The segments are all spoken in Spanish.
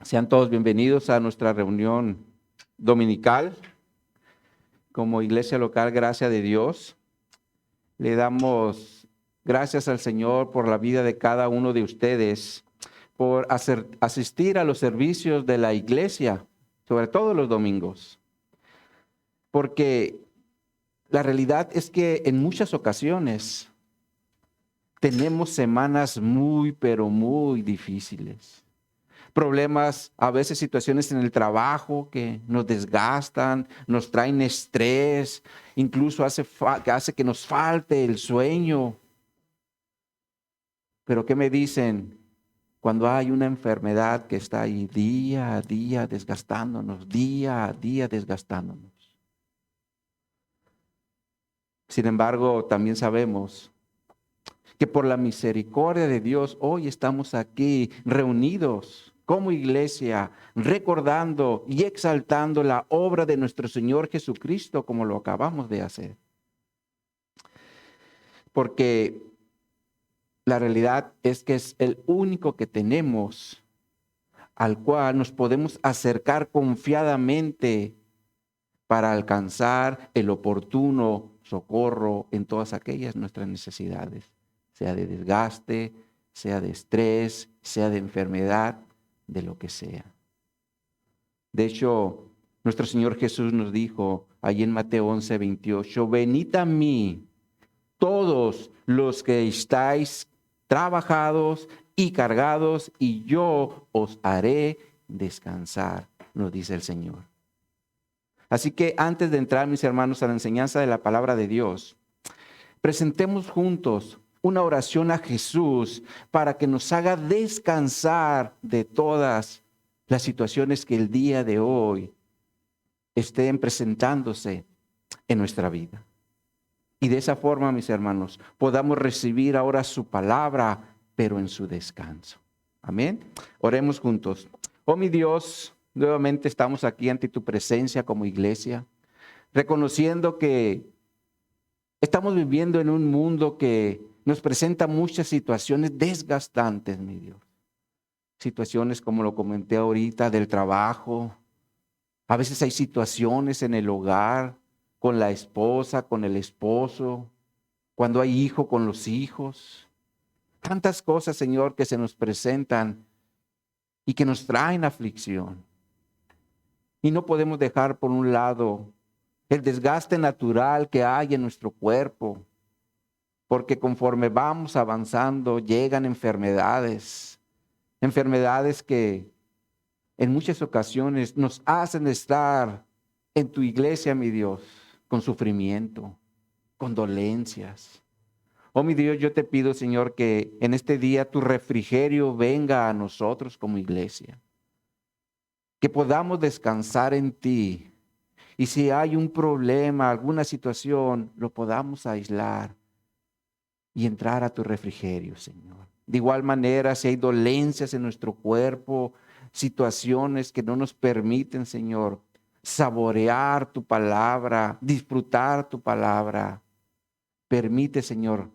Sean todos bienvenidos a nuestra reunión dominical como iglesia local, gracia de Dios. Le damos gracias al Señor por la vida de cada uno de ustedes, por asistir a los servicios de la iglesia, sobre todo los domingos. Porque la realidad es que en muchas ocasiones tenemos semanas muy, pero muy difíciles. Problemas, a veces situaciones en el trabajo que nos desgastan, nos traen estrés, incluso hace que nos falte el sueño. Pero ¿qué me dicen cuando hay una enfermedad que está ahí día a día desgastándonos, día a día desgastándonos? Sin embargo, también sabemos que por la misericordia de Dios hoy estamos aquí reunidos como iglesia, recordando y exaltando la obra de nuestro Señor Jesucristo como lo acabamos de hacer. Porque la realidad es que es el único que tenemos al cual nos podemos acercar confiadamente para alcanzar el oportuno socorro en todas aquellas nuestras necesidades, sea de desgaste, sea de estrés, sea de enfermedad, de lo que sea. De hecho, nuestro Señor Jesús nos dijo allí en Mateo 11:28, venid a mí todos los que estáis trabajados y cargados, y yo os haré descansar, nos dice el Señor. Así que antes de entrar, mis hermanos, a la enseñanza de la palabra de Dios, presentemos juntos una oración a Jesús para que nos haga descansar de todas las situaciones que el día de hoy estén presentándose en nuestra vida. Y de esa forma, mis hermanos, podamos recibir ahora su palabra, pero en su descanso. Amén. Oremos juntos. Oh mi Dios, nuevamente estamos aquí ante tu presencia como iglesia, reconociendo que estamos viviendo en un mundo que nos presenta muchas situaciones desgastantes, mi Dios. Situaciones como lo comenté ahorita del trabajo. A veces hay situaciones en el hogar, con la esposa, con el esposo, cuando hay hijo con los hijos. Tantas cosas, Señor, que se nos presentan y que nos traen aflicción. Y no podemos dejar por un lado el desgaste natural que hay en nuestro cuerpo, porque conforme vamos avanzando llegan enfermedades, enfermedades que en muchas ocasiones nos hacen estar en tu iglesia, mi Dios, con sufrimiento, con dolencias. Oh, mi Dios, yo te pido, Señor, que en este día tu refrigerio venga a nosotros como iglesia, que podamos descansar en ti. Y si hay un problema, alguna situación, lo podamos aislar y entrar a tu refrigerio, Señor. De igual manera, si hay dolencias en nuestro cuerpo, situaciones que no nos permiten, Señor, saborear tu palabra, disfrutar tu palabra, permite, Señor,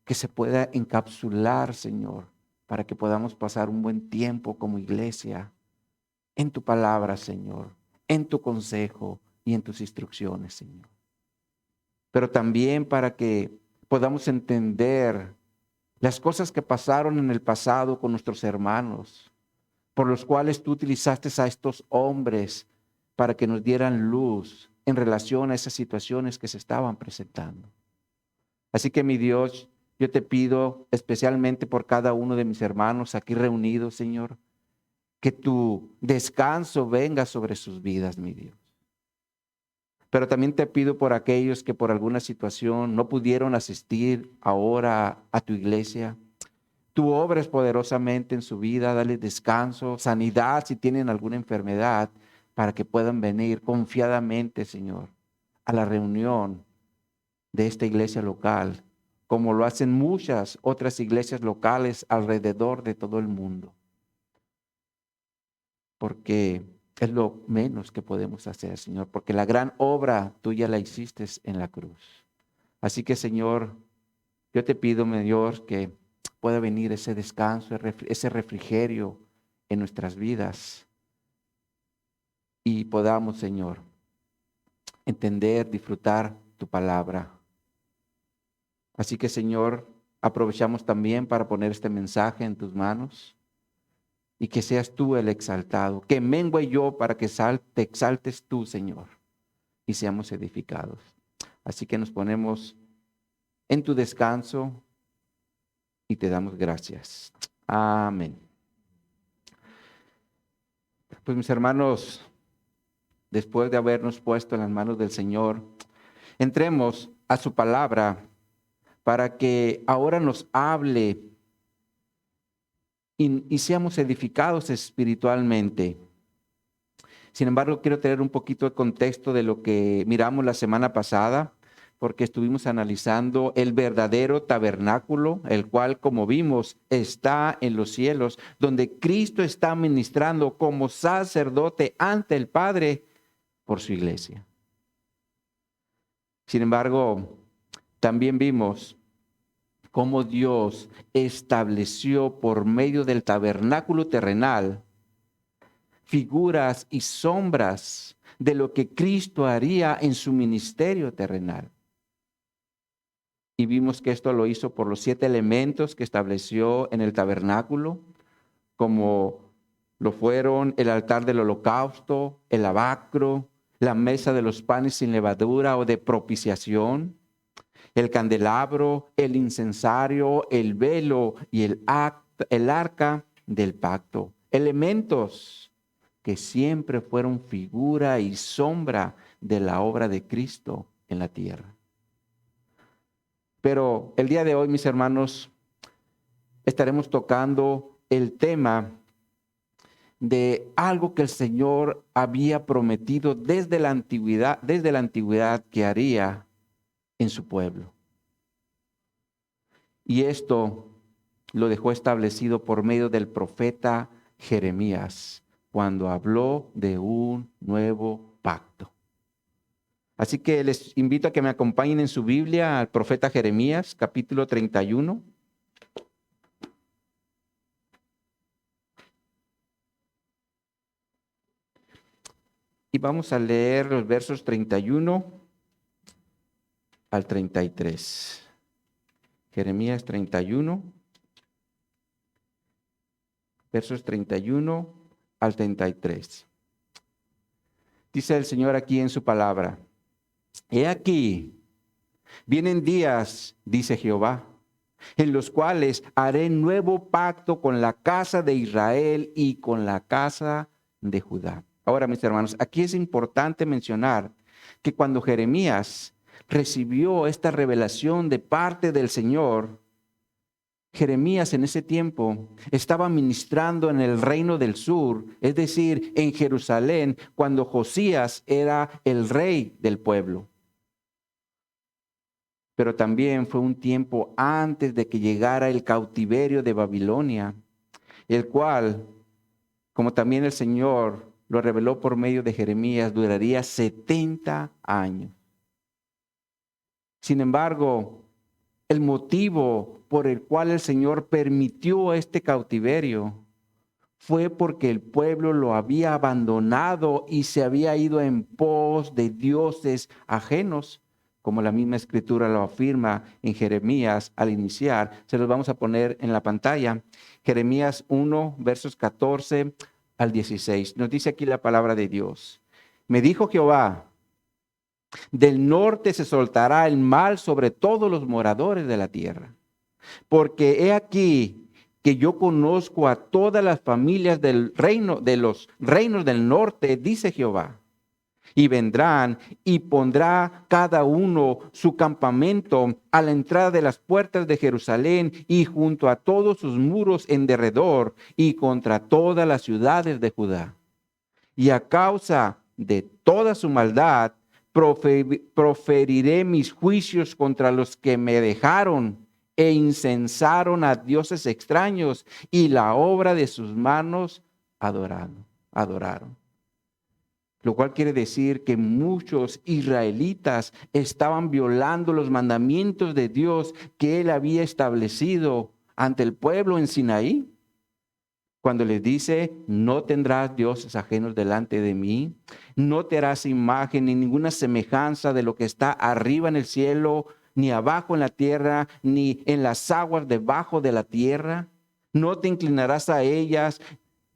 que se pueda encapsular, Señor, para que podamos pasar un buen tiempo como iglesia en tu palabra, Señor, en tu consejo y en tus instrucciones, Señor. Pero también para que podamos entender las cosas que pasaron en el pasado con nuestros hermanos, por los cuales tú utilizaste a estos hombres para que nos dieran luz en relación a esas situaciones que se estaban presentando. Así que, mi Dios, yo te pido especialmente por cada uno de mis hermanos aquí reunidos, Señor, que tu descanso venga sobre sus vidas, mi Dios. Pero también te pido por aquellos que por alguna situación no pudieron asistir ahora a tu iglesia. Tú obres poderosamente en su vida, dale descanso, sanidad si tienen alguna enfermedad, para que puedan venir confiadamente, Señor, a la reunión de esta iglesia local, como lo hacen muchas otras iglesias locales alrededor de todo el mundo. Porque es lo menos que podemos hacer, Señor, porque la gran obra tú ya la hiciste en la cruz. Así que, Señor, yo te pido, mi Dios, que pueda venir ese descanso, ese refrigerio en nuestras vidas y podamos, Señor, entender, disfrutar tu palabra. Así que, Señor, aprovechamos también para poner este mensaje en tus manos y que seas tú el exaltado, que mengue yo para que te exaltes tú, Señor, y seamos edificados. Así que nos ponemos en tu descanso y te damos gracias. Amén. Pues mis hermanos, después de habernos puesto en las manos del Señor, entremos a su palabra para que ahora nos hable y seamos edificados espiritualmente. Sin embargo, quiero tener un poquito de contexto de lo que miramos la semana pasada, porque estuvimos analizando el verdadero tabernáculo, el cual, como vimos, está en los cielos, donde Cristo está ministrando como sacerdote ante el Padre por su iglesia. Sin embargo, también vimos cómo Dios estableció por medio del tabernáculo terrenal figuras y sombras de lo que Cristo haría en su ministerio terrenal. Y vimos que esto lo hizo por los 7 elementos que estableció en el tabernáculo, como lo fueron el altar del holocausto, el lavacro, la mesa de los panes sin levadura o de propiciación, el candelabro, el incensario, el velo y el arca del pacto. Elementos que siempre fueron figura y sombra de la obra de Cristo en la tierra. Pero el día de hoy, mis hermanos, estaremos tocando el tema de algo que el Señor había prometido desde la antigüedad que haría en su pueblo. Y esto lo dejó establecido por medio del profeta Jeremías, cuando habló de un nuevo pacto. Así que les invito a que me acompañen en su Biblia al profeta Jeremías, capítulo 31. Y vamos a leer los versos 31 al 33. Jeremías 31, versos 31 al 33. Dice el Señor aquí en su palabra: He aquí, vienen días, dice Jehová, en los cuales haré nuevo pacto con la casa de Israel y con la casa de Judá. Ahora, mis hermanos, aquí es importante mencionar que cuando Jeremías recibió esta revelación de parte del Señor, Jeremías en ese tiempo estaba ministrando en el reino del sur, es decir, en Jerusalén, cuando Josías era el rey del pueblo. Pero también fue un tiempo antes de que llegara el cautiverio de Babilonia, el cual, como también el Señor lo reveló por medio de Jeremías, duraría 70 años. Sin embargo, el motivo por el cual el Señor permitió este cautiverio fue porque el pueblo lo había abandonado y se había ido en pos de dioses ajenos, como la misma escritura lo afirma en Jeremías al iniciar. Se los vamos a poner en la pantalla. Jeremías 1, versos 14 al 16. Nos dice aquí la palabra de Dios. Me dijo Jehová: del norte se soltará el mal sobre todos los moradores de la tierra. Porque he aquí que yo conozco a todas las familias del reino, de los reinos del norte, dice Jehová. Y vendrán y pondrá cada uno su campamento a la entrada de las puertas de Jerusalén y junto a todos sus muros en derredor y contra todas las ciudades de Judá. Y a causa de toda su maldad, proferiré mis juicios contra los que me dejaron e incensaron a dioses extraños y la obra de sus manos adoraron. Lo cual quiere decir que muchos israelitas estaban violando los mandamientos de Dios que él había establecido ante el pueblo en Sinaí, cuando les dice, no tendrás dioses ajenos delante de mí, no te harás imagen ni ninguna semejanza de lo que está arriba en el cielo, ni abajo en la tierra, ni en las aguas debajo de la tierra. No te inclinarás a ellas,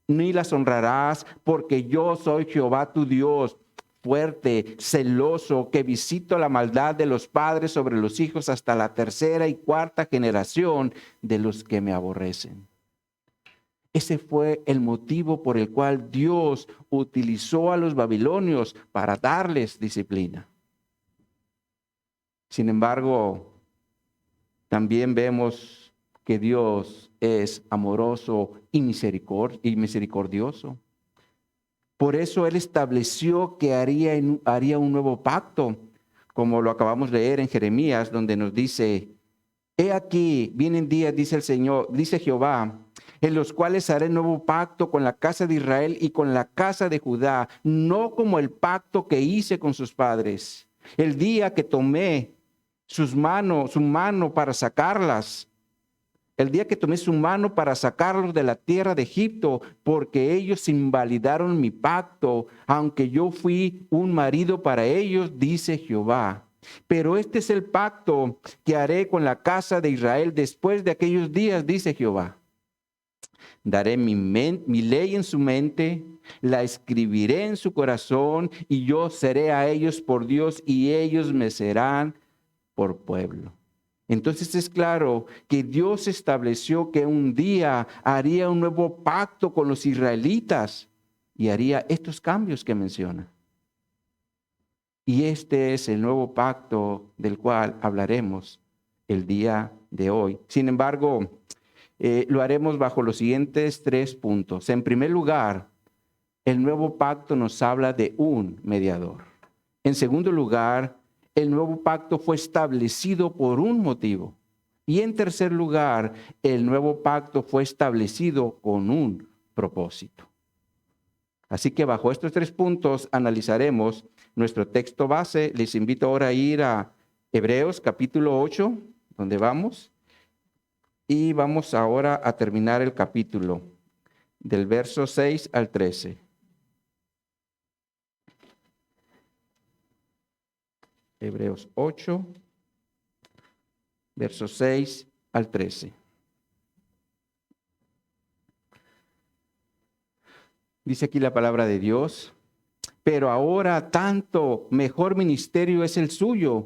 ni las honrarás, porque yo soy Jehová tu Dios, fuerte, celoso, que visito la maldad de los padres sobre los hijos hasta la tercera y cuarta generación de los que me aborrecen. Ese fue el motivo por el cual Dios utilizó a los babilonios para darles disciplina. Sin embargo, también vemos que Dios es amoroso y misericordioso. Por eso Él estableció que haría un nuevo pacto, como lo acabamos de leer en Jeremías, donde nos dice, he aquí, vienen días, dice el Señor, dice Jehová, en los cuales haré nuevo pacto con la casa de Israel y con la casa de Judá, no como el pacto que hice con sus padres. El día que tomé su mano para sacarlas, el día que tomé su mano para sacarlos de la tierra de Egipto, porque ellos invalidaron mi pacto, aunque yo fui un marido para ellos, dice Jehová. Pero este es el pacto que haré con la casa de Israel después de aquellos días, dice Jehová. Daré mi ley en su mente, la escribiré en su corazón, y yo seré a ellos por Dios, y ellos me serán por pueblo. Entonces es claro que Dios estableció que un día haría un nuevo pacto con los israelitas y haría estos cambios que menciona. Y este es el nuevo pacto del cual hablaremos el día de hoy. Sin embargo, lo haremos bajo los siguientes 3 puntos. En primer lugar, el nuevo pacto nos habla de un mediador. En segundo lugar, el nuevo pacto fue establecido por un motivo. Y en tercer lugar, el nuevo pacto fue establecido con un propósito. Así que bajo estos 3 puntos analizaremos nuestro texto base. Les invito ahora a ir a Hebreos capítulo 8, donde vamos. Y vamos ahora a terminar el capítulo del verso 6 al 13. Hebreos 8, versos 6 al 13. Dice aquí la palabra de Dios, pero ahora tanto mejor ministerio es el suyo,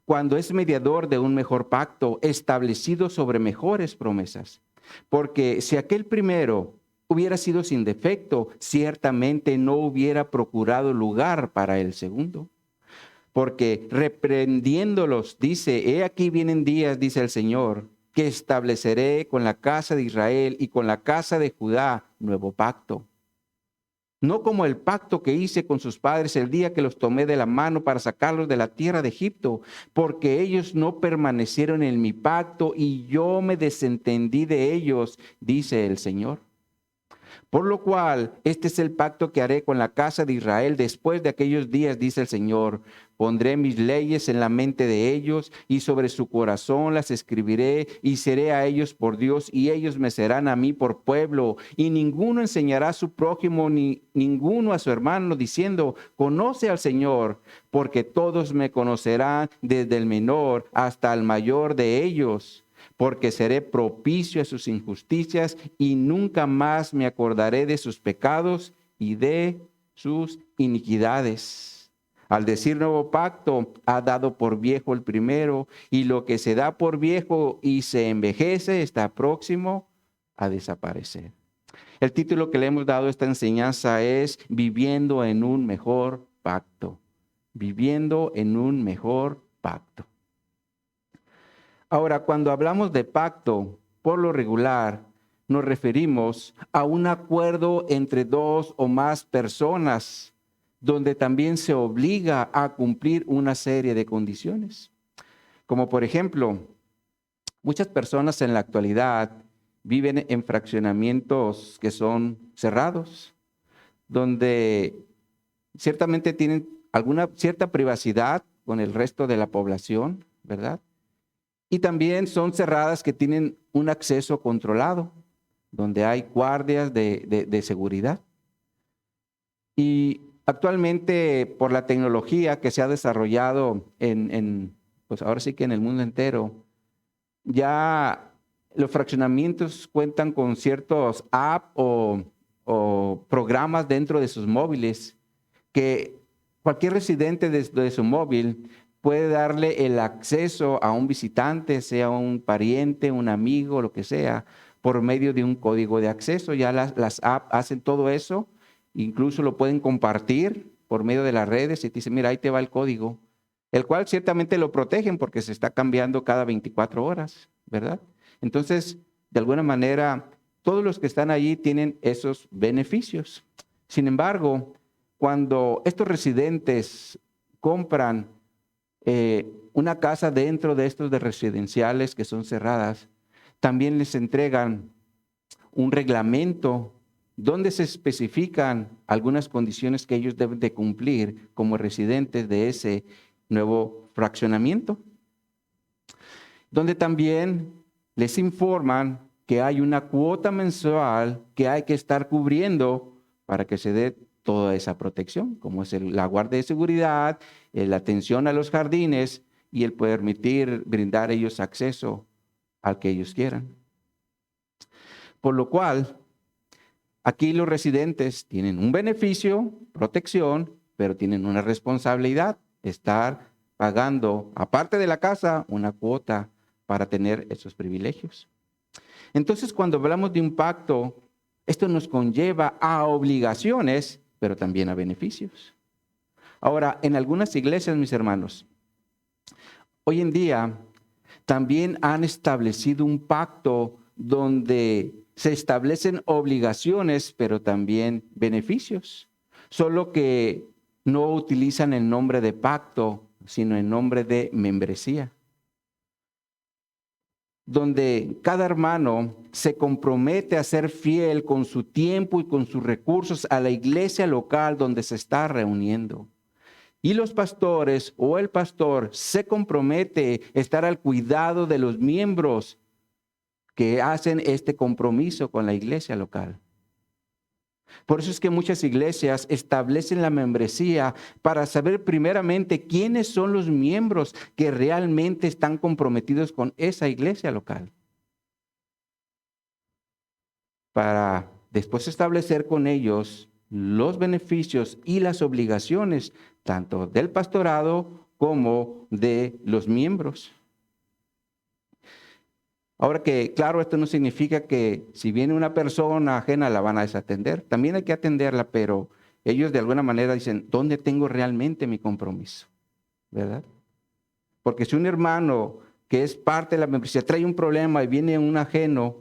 cuando es mediador de un mejor pacto, establecido sobre mejores promesas. Porque si aquel primero hubiera sido sin defecto, ciertamente no hubiera procurado lugar para el segundo. Porque reprendiéndolos, dice, he aquí vienen días, dice el Señor, que estableceré con la casa de Israel y con la casa de Judá nuevo pacto. No como el pacto que hice con sus padres el día que los tomé de la mano para sacarlos de la tierra de Egipto, porque ellos no permanecieron en mi pacto y yo me desentendí de ellos, dice el Señor. Por lo cual, este es el pacto que haré con la casa de Israel después de aquellos días, dice el Señor. Pondré mis leyes en la mente de ellos y sobre su corazón las escribiré y seré a ellos por Dios y ellos me serán a mí por pueblo. Y ninguno enseñará a su prójimo ni ninguno a su hermano diciendo, conoce al Señor, porque todos me conocerán desde el menor hasta el mayor de ellos. Porque seré propicio a sus injusticias y nunca más me acordaré de sus pecados y de sus iniquidades. Al decir nuevo pacto, ha dado por viejo el primero, y lo que se da por viejo y se envejece está próximo a desaparecer. El título que le hemos dado a esta enseñanza es Viviendo en un mejor pacto. Viviendo en un mejor pacto. Ahora, cuando hablamos de pacto, por lo regular, nos referimos a un acuerdo entre 2 o más personas, donde también se obliga a cumplir una serie de condiciones. Como por ejemplo, muchas personas en la actualidad viven en fraccionamientos que son cerrados, donde ciertamente tienen alguna cierta privacidad con el resto de la población, ¿verdad? Y también son cerradas que tienen un acceso controlado, donde hay guardias de seguridad. Y actualmente, por la tecnología que se ha desarrollado pues ahora sí que en el mundo entero, ya los fraccionamientos cuentan con ciertos apps o programas dentro de sus móviles que cualquier residente de su móvil puede darle el acceso a un visitante, sea un pariente, un amigo, lo que sea, por medio de un código de acceso. Ya las apps hacen todo eso, incluso lo pueden compartir por medio de las redes y te dicen, mira, ahí te va el código, el cual ciertamente lo protegen porque se está cambiando cada 24 horas, ¿verdad? Entonces, de alguna manera, todos los que están allí tienen esos beneficios. Sin embargo, cuando estos residentes compran una casa dentro de estos de residenciales que son cerradas, también les entregan un reglamento donde se especifican algunas condiciones que ellos deben de cumplir como residentes de ese nuevo fraccionamiento, donde también les informan que hay una cuota mensual que hay que estar cubriendo para que se dé toda esa protección, como es la guardia de seguridad, la atención a los jardines y el permitir brindar ellos acceso al que ellos quieran. Por lo cual, aquí los residentes tienen un beneficio, protección, pero tienen una responsabilidad, estar pagando, aparte de la casa, una cuota para tener esos privilegios. Entonces, cuando hablamos de un pacto, esto nos conlleva a obligaciones, pero también a beneficios. Ahora, en algunas iglesias, mis hermanos, hoy en día también han establecido un pacto donde se establecen obligaciones, pero también beneficios. Solo que no utilizan el nombre de pacto, sino el nombre de membresía, donde cada hermano se compromete a ser fiel con su tiempo y con sus recursos a la iglesia local donde se está reuniendo. Y los pastores o el pastor se compromete a estar al cuidado de los miembros que hacen este compromiso con la iglesia local. Por eso es que muchas iglesias establecen la membresía para saber primeramente quiénes son los miembros que realmente están comprometidos con esa iglesia local, para después establecer con ellos los beneficios y las obligaciones tanto del pastorado como de los miembros. Ahora que, claro, esto no significa que si viene una persona ajena la van a desatender. También hay que atenderla, pero ellos de alguna manera dicen, ¿dónde tengo realmente mi compromiso? ¿Verdad? Porque si un hermano que es parte de la membresía trae un problema y viene un ajeno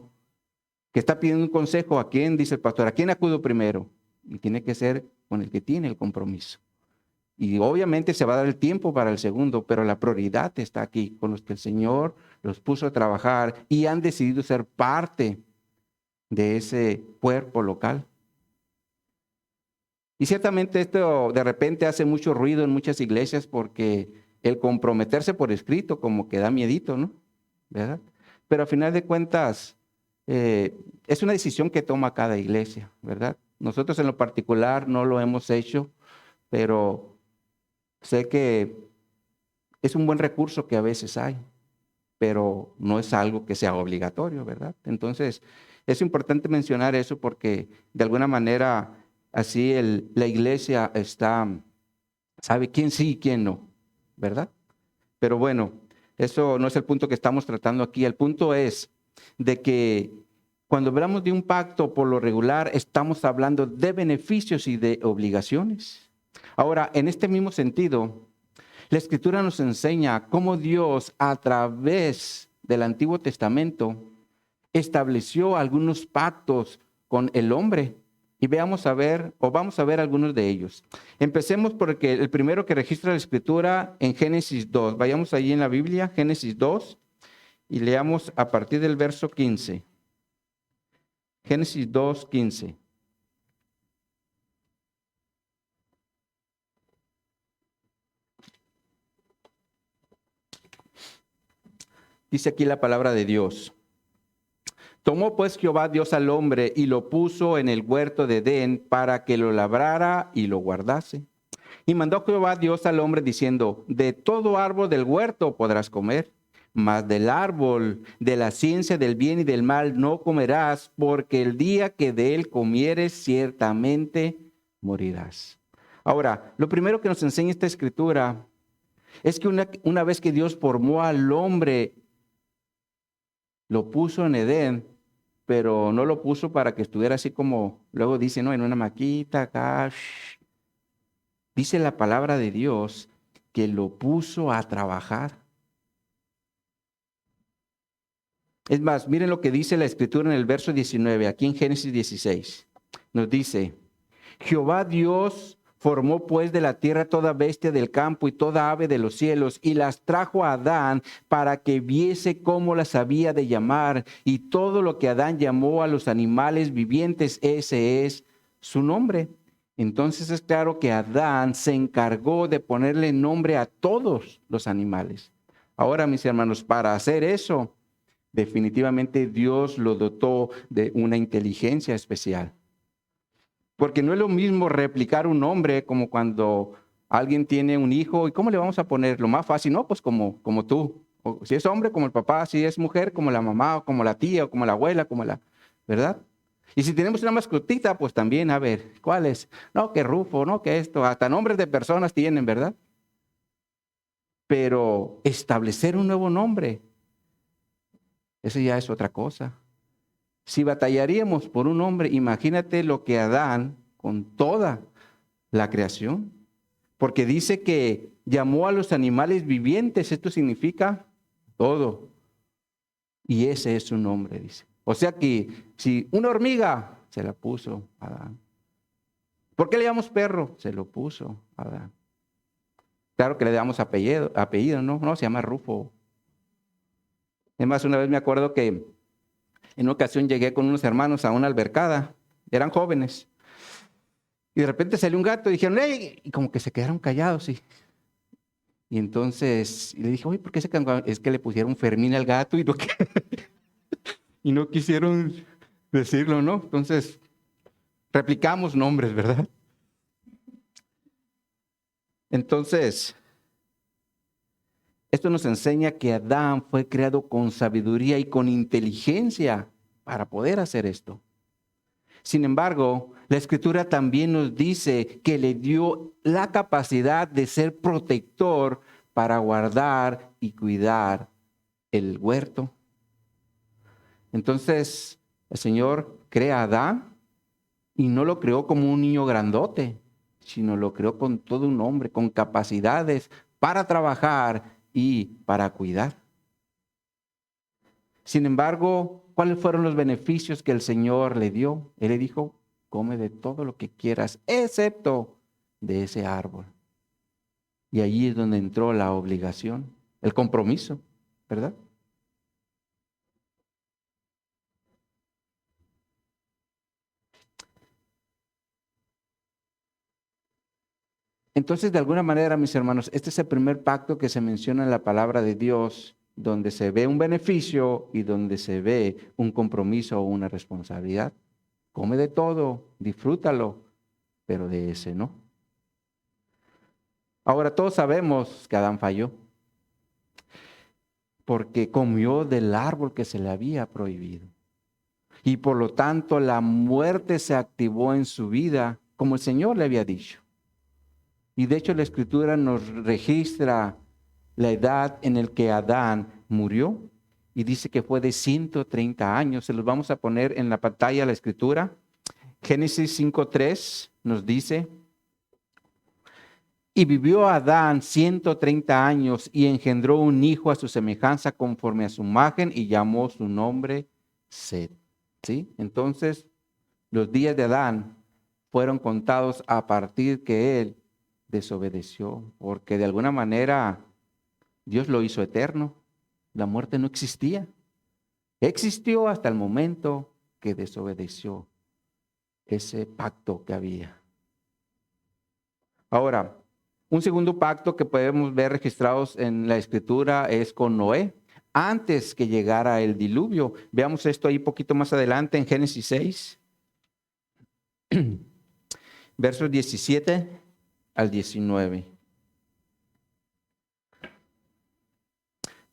que está pidiendo un consejo, ¿a quién? Dice el pastor, ¿a quién acudo primero? Y tiene que ser con el que tiene el compromiso. Y obviamente se va a dar el tiempo para el segundo, pero la prioridad está aquí, con los que el Señor los puso a trabajar y han decidido ser parte de ese cuerpo local. Y ciertamente esto de repente hace mucho ruido en muchas iglesias porque el comprometerse por escrito como que da miedito, ¿no? ¿Verdad? Pero a final de cuentas es una decisión que toma cada iglesia, ¿verdad? Nosotros en lo particular no lo hemos hecho, pero sé que es un buen recurso que a veces hay, pero no es algo que sea obligatorio, ¿verdad? Entonces, es importante mencionar eso porque de alguna manera así la iglesia sabe quién sí y quién no, ¿verdad? Pero bueno, eso no es el punto que estamos tratando aquí. El punto es de que cuando hablamos de un pacto, por lo regular, estamos hablando de beneficios y de obligaciones. Ahora, en este mismo sentido, la Escritura nos enseña cómo Dios, a través del Antiguo Testamento, estableció algunos pactos con el hombre. Y vamos a ver algunos de ellos. Empecemos porque el primero que registra la Escritura en Génesis 2. Vayamos allí en la Biblia, Génesis 2, y leamos a partir del verso 15. Génesis 2, 15. Dice aquí la palabra de Dios. Tomó pues Jehová Dios al hombre y lo puso en el huerto de Edén para que lo labrara y lo guardase. Y mandó Jehová Dios al hombre diciendo, de todo árbol del huerto podrás comer, mas del árbol de la ciencia del bien y del mal no comerás, porque el día que de él comieres ciertamente morirás. Ahora, lo primero que nos enseña esta escritura es que una vez que Dios formó al hombre, lo puso en Edén, pero no lo puso para que estuviera así como, luego dice, ¿no? En una maquita acá. Dice la palabra de Dios que lo puso a trabajar. Es más, miren lo que dice la escritura en el verso 19, aquí en Génesis 16. Nos dice, Jehová Dios formó pues de la tierra toda bestia del campo y toda ave de los cielos y las trajo a Adán para que viese cómo las había de llamar. Y todo lo que Adán llamó a los animales vivientes, ese es su nombre. Entonces es claro que Adán se encargó de ponerle nombre a todos los animales. Ahora, mis hermanos, para hacer eso, definitivamente Dios lo dotó de una inteligencia especial. Porque no es lo mismo replicar un nombre como cuando alguien tiene un hijo. ¿Y cómo le vamos a poner? Lo más fácil, ¿no? Pues como tú. O si es hombre, como el papá. Si es mujer, como la mamá, o como la tía, o como la abuela, ¿verdad? Y si tenemos una mascotita, pues también, a ver, ¿cuál es? No, que Rufo, no, que esto. Hasta nombres de personas tienen, ¿verdad? Pero establecer un nuevo nombre, eso ya es otra cosa. Si batallaríamos por un nombre, imagínate lo que Adán, con toda la creación, porque dice que llamó a los animales vivientes, esto significa todo. Y ese es su nombre, dice. O sea que si una hormiga, se la puso Adán. ¿Por qué le llamamos perro? Se lo puso Adán. Claro que le damos apellido, ¿no? No, se llama Rufo. Es más, una vez me acuerdo que en una ocasión llegué con unos hermanos a una albercada, eran jóvenes, y de repente salió un gato y dijeron, ¡ey! Y como que se quedaron callados, y entonces le dije, oye, ¿por qué se quedaron? Es que le pusieron Fermín al gato y no quisieron decirlo, ¿no? Entonces, replicamos nombres, ¿verdad? Entonces, esto nos enseña que Adán fue creado con sabiduría y con inteligencia para poder hacer esto. Sin embargo, la Escritura también nos dice que le dio la capacidad de ser protector para guardar y cuidar el huerto. Entonces, el Señor crea a Adán y no lo creó como un niño grandote, sino lo creó con todo un hombre, con capacidades para trabajar y para cuidar. Sin embargo, ¿cuáles fueron los beneficios que el Señor le dio? Él le dijo, come de todo lo que quieras, excepto de ese árbol. Y allí es donde entró la obligación, el compromiso, ¿verdad? Entonces, de alguna manera, mis hermanos, este es el primer pacto que se menciona en la palabra de Dios, donde se ve un beneficio y donde se ve un compromiso o una responsabilidad. Come de todo, disfrútalo, pero de ese no. Ahora, todos sabemos que Adán falló, porque comió del árbol que se le había prohibido. Y por lo tanto, la muerte se activó en su vida, como el Señor le había dicho. Y de hecho la Escritura nos registra la edad en la que Adán murió y dice que fue de 130 años. Se los vamos a poner en la pantalla la Escritura. Génesis 5:3 nos dice, y vivió Adán 130 años y engendró un hijo a su semejanza conforme a su imagen y llamó su nombre Set. ¿Sí? Entonces, los días de Adán fueron contados a partir que él desobedeció, porque de alguna manera Dios lo hizo eterno. La muerte no existía. Existió hasta el momento que desobedeció ese pacto que había. Ahora, un segundo pacto que podemos ver registrados en la Escritura es con Noé. antes que llegara el diluvio. Veamos esto ahí poquito más adelante en Génesis 6, versos 17 al 19.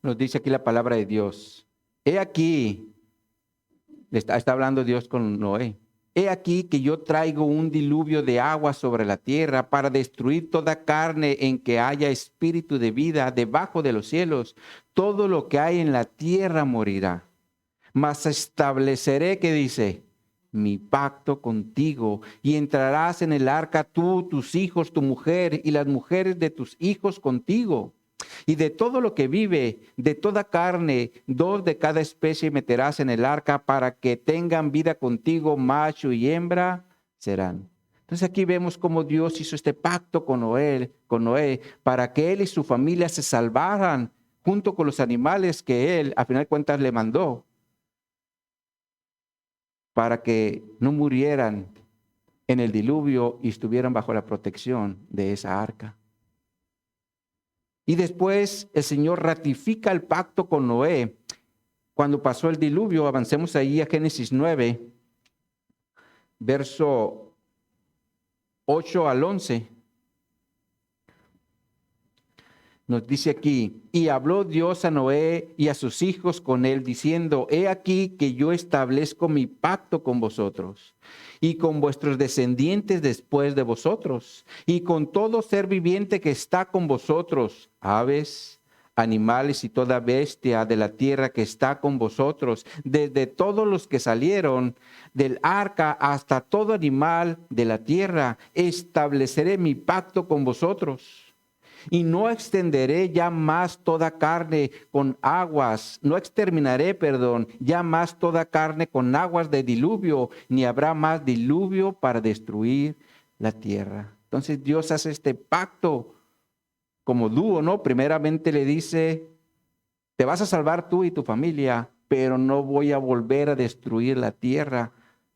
Nos dice aquí la palabra de Dios. He aquí, está hablando Dios con Noé. He aquí que yo traigo un diluvio de agua sobre la tierra para destruir toda carne en que haya espíritu de vida debajo de los cielos. Todo lo que hay en la tierra morirá. Mas estableceré, ¿qué dice? Mi pacto contigo, y entrarás en el arca tú, tus hijos, tu mujer y las mujeres de tus hijos contigo. Y de todo lo que vive, de toda carne, 2 de cada especie meterás en el arca para que tengan vida contigo, macho y hembra serán. Entonces aquí vemos cómo Dios hizo este pacto con Noé, para que él y su familia se salvaran junto con los animales que él, a final de cuentas, le mandó, para que no murieran en el diluvio y estuvieran bajo la protección de esa arca. Y después el Señor ratifica el pacto con Noé. Cuando pasó el diluvio, avancemos ahí a Génesis 9, verso 8 al 11. Nos dice aquí, y habló Dios a Noé y a sus hijos con él, diciendo, he aquí que yo establezco mi pacto con vosotros y con vuestros descendientes después de vosotros, y con todo ser viviente que está con vosotros, aves, animales y toda bestia de la tierra que está con vosotros, desde todos los que salieron del arca hasta todo animal de la tierra, estableceré mi pacto con vosotros. Y no extenderé ya más toda carne con aguas, no exterminaré, ya más toda carne con aguas de diluvio, ni habrá más diluvio para destruir la tierra. Entonces Dios hace este pacto como dúo, ¿no? Primeramente le dice, te vas a salvar tú y tu familia, pero no voy a volver a destruir la tierra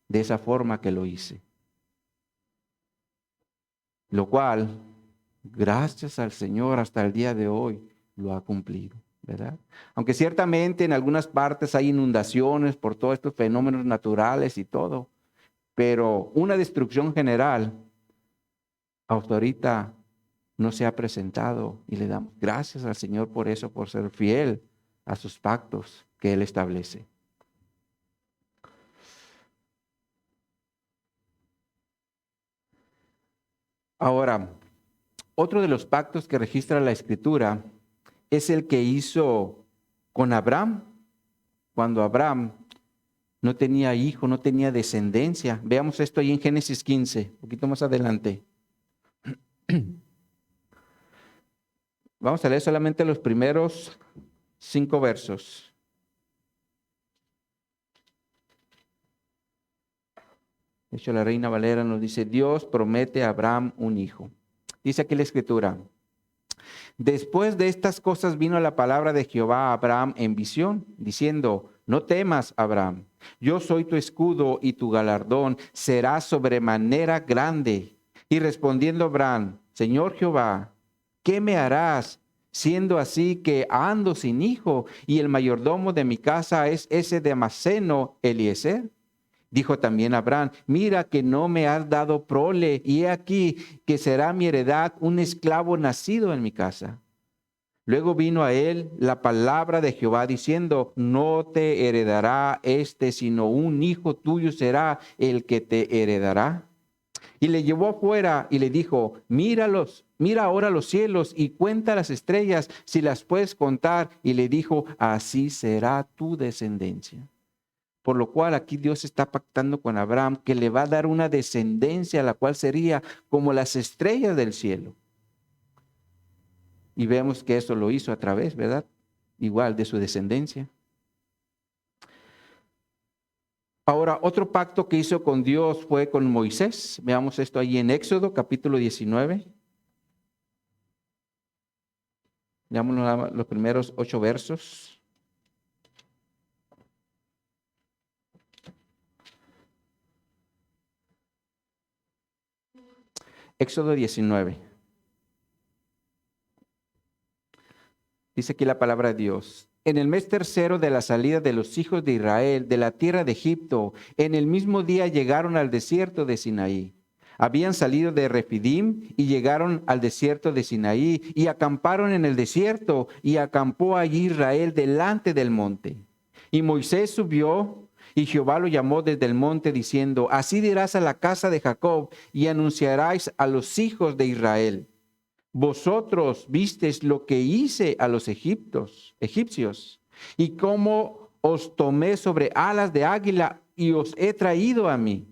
de esa forma que lo hice. Lo cual, gracias al Señor, hasta el día de hoy lo ha cumplido, ¿verdad? Aunque ciertamente en algunas partes hay inundaciones por todos estos fenómenos naturales y todo, pero una destrucción general hasta ahorita no se ha presentado, y le damos gracias al Señor por eso, por ser fiel a sus pactos que Él establece. Ahora, otro de los pactos que registra la Escritura es el que hizo con Abraham, cuando Abraham no tenía hijo, no tenía descendencia. Veamos esto ahí en Génesis 15, un poquito más adelante. Vamos a leer solamente los primeros 5 versos. De hecho, la Reina Valera nos dice, Dios promete a Abraham un hijo. Dice aquí la Escritura, después de estas cosas vino la palabra de Jehová a Abraham en visión, diciendo, no temas, Abraham, yo soy tu escudo y tu galardón será sobremanera grande. Y respondiendo Abraham, Señor Jehová, ¿qué me harás? Siendo así que ando sin hijo y el mayordomo de mi casa es ese Damaseno Eliezer. Dijo también Abraham, mira que no me has dado prole, y he aquí que será mi heredad un esclavo nacido en mi casa. Luego vino a él la palabra de Jehová diciendo, no te heredará sino un hijo tuyo será el que te heredará. Y le llevó afuera y le dijo, mira ahora los cielos y cuenta las estrellas si las puedes contar. Y le dijo, así será tu descendencia. Por lo cual aquí Dios está pactando con Abraham que le va a dar una descendencia, la cual sería como las estrellas del cielo. Y vemos que eso lo hizo a través, ¿verdad? Igual de su descendencia. Ahora, otro pacto que hizo con Dios fue con Moisés. Veamos esto ahí en Éxodo, capítulo 19. Veamos los primeros 8 versos. Éxodo 19. Dice aquí la palabra de Dios. en el mes tercero de la salida de los hijos de Israel de la tierra de Egipto, en el mismo día llegaron al desierto de Sinaí. Habían salido de Refidim y llegaron al desierto de Sinaí y acamparon en el desierto, y acampó allí Israel delante del monte. Y Moisés subió y Jehová lo llamó desde el monte diciendo: así dirás a la casa de Jacob y anunciarás a los hijos de Israel: vosotros visteis lo que hice a los egipcios, y cómo os tomé sobre alas de águila y os he traído a mí.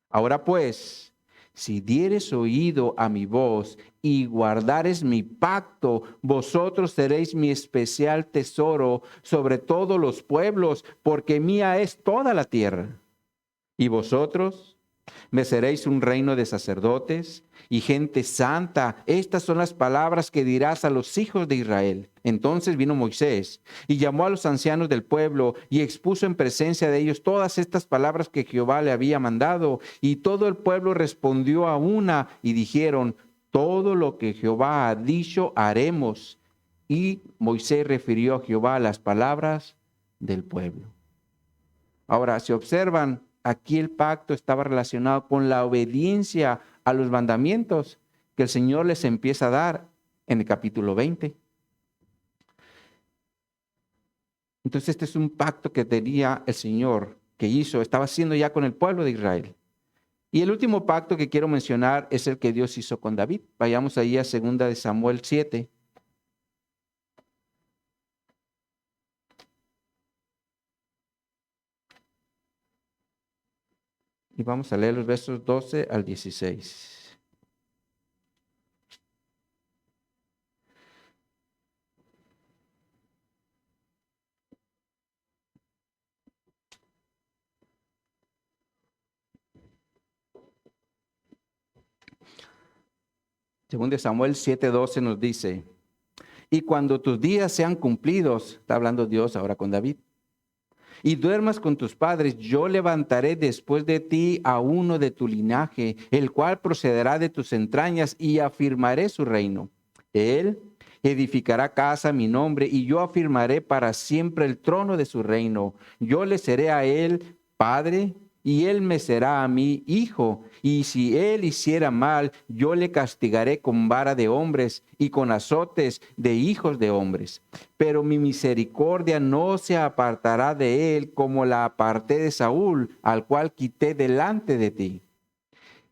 Ahora pues, si dieres oído a mi voz y guardares mi pacto, vosotros seréis mi especial tesoro sobre todos los pueblos, porque mía es toda la tierra. Y vosotros me seréis un reino de sacerdotes y gente santa. Estas son las palabras que dirás a los hijos de Israel. Entonces vino Moisés y llamó a los ancianos del pueblo y expuso en presencia de ellos todas estas palabras que Jehová le había mandado. Y todo el pueblo respondió a una y dijeron: todo lo que Jehová ha dicho haremos. Y Moisés refirió a Jehová las palabras del pueblo. Ahora, si observan, aquí el pacto estaba relacionado con la obediencia a los mandamientos que el Señor les empieza a dar en el capítulo 20. Entonces este es un pacto que tenía el Señor, que estaba haciendo ya con el pueblo de Israel. Y el último pacto que quiero mencionar es el que Dios hizo con David. Vayamos ahí a 2 de Samuel 7. Y vamos a leer los versos 12 al 16. Según de Samuel 7:12 nos dice: y cuando tus días sean cumplidos, está hablando Dios ahora con David, y duermas con tus padres, yo levantaré después de ti a uno de tu linaje, el cual procederá de tus entrañas, y afirmaré su reino. Él edificará casa a mi nombre, y yo afirmaré para siempre el trono de su reino. Yo le seré a él padre, y él me será a mí hijo. Y si él hiciera mal, yo le castigaré con vara de hombres y con azotes de hijos de hombres. Pero mi misericordia no se apartará de él como la aparté de Saúl, al cual quité delante de ti.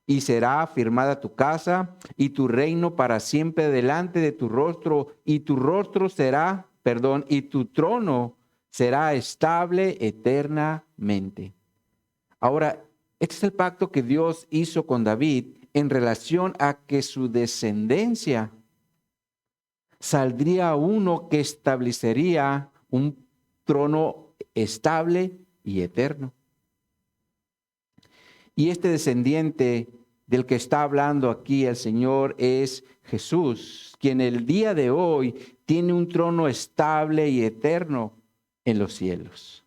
Y será afirmada tu casa y tu reino para siempre delante de tu rostro, y tu rostro será, y tu trono será estable eternamente. Ahora, este es el pacto que Dios hizo con David en relación a que su descendencia saldría uno que establecería un trono estable y eterno. Y este descendiente del que está hablando aquí el Señor es Jesús, quien el día de hoy tiene un trono estable y eterno en los cielos.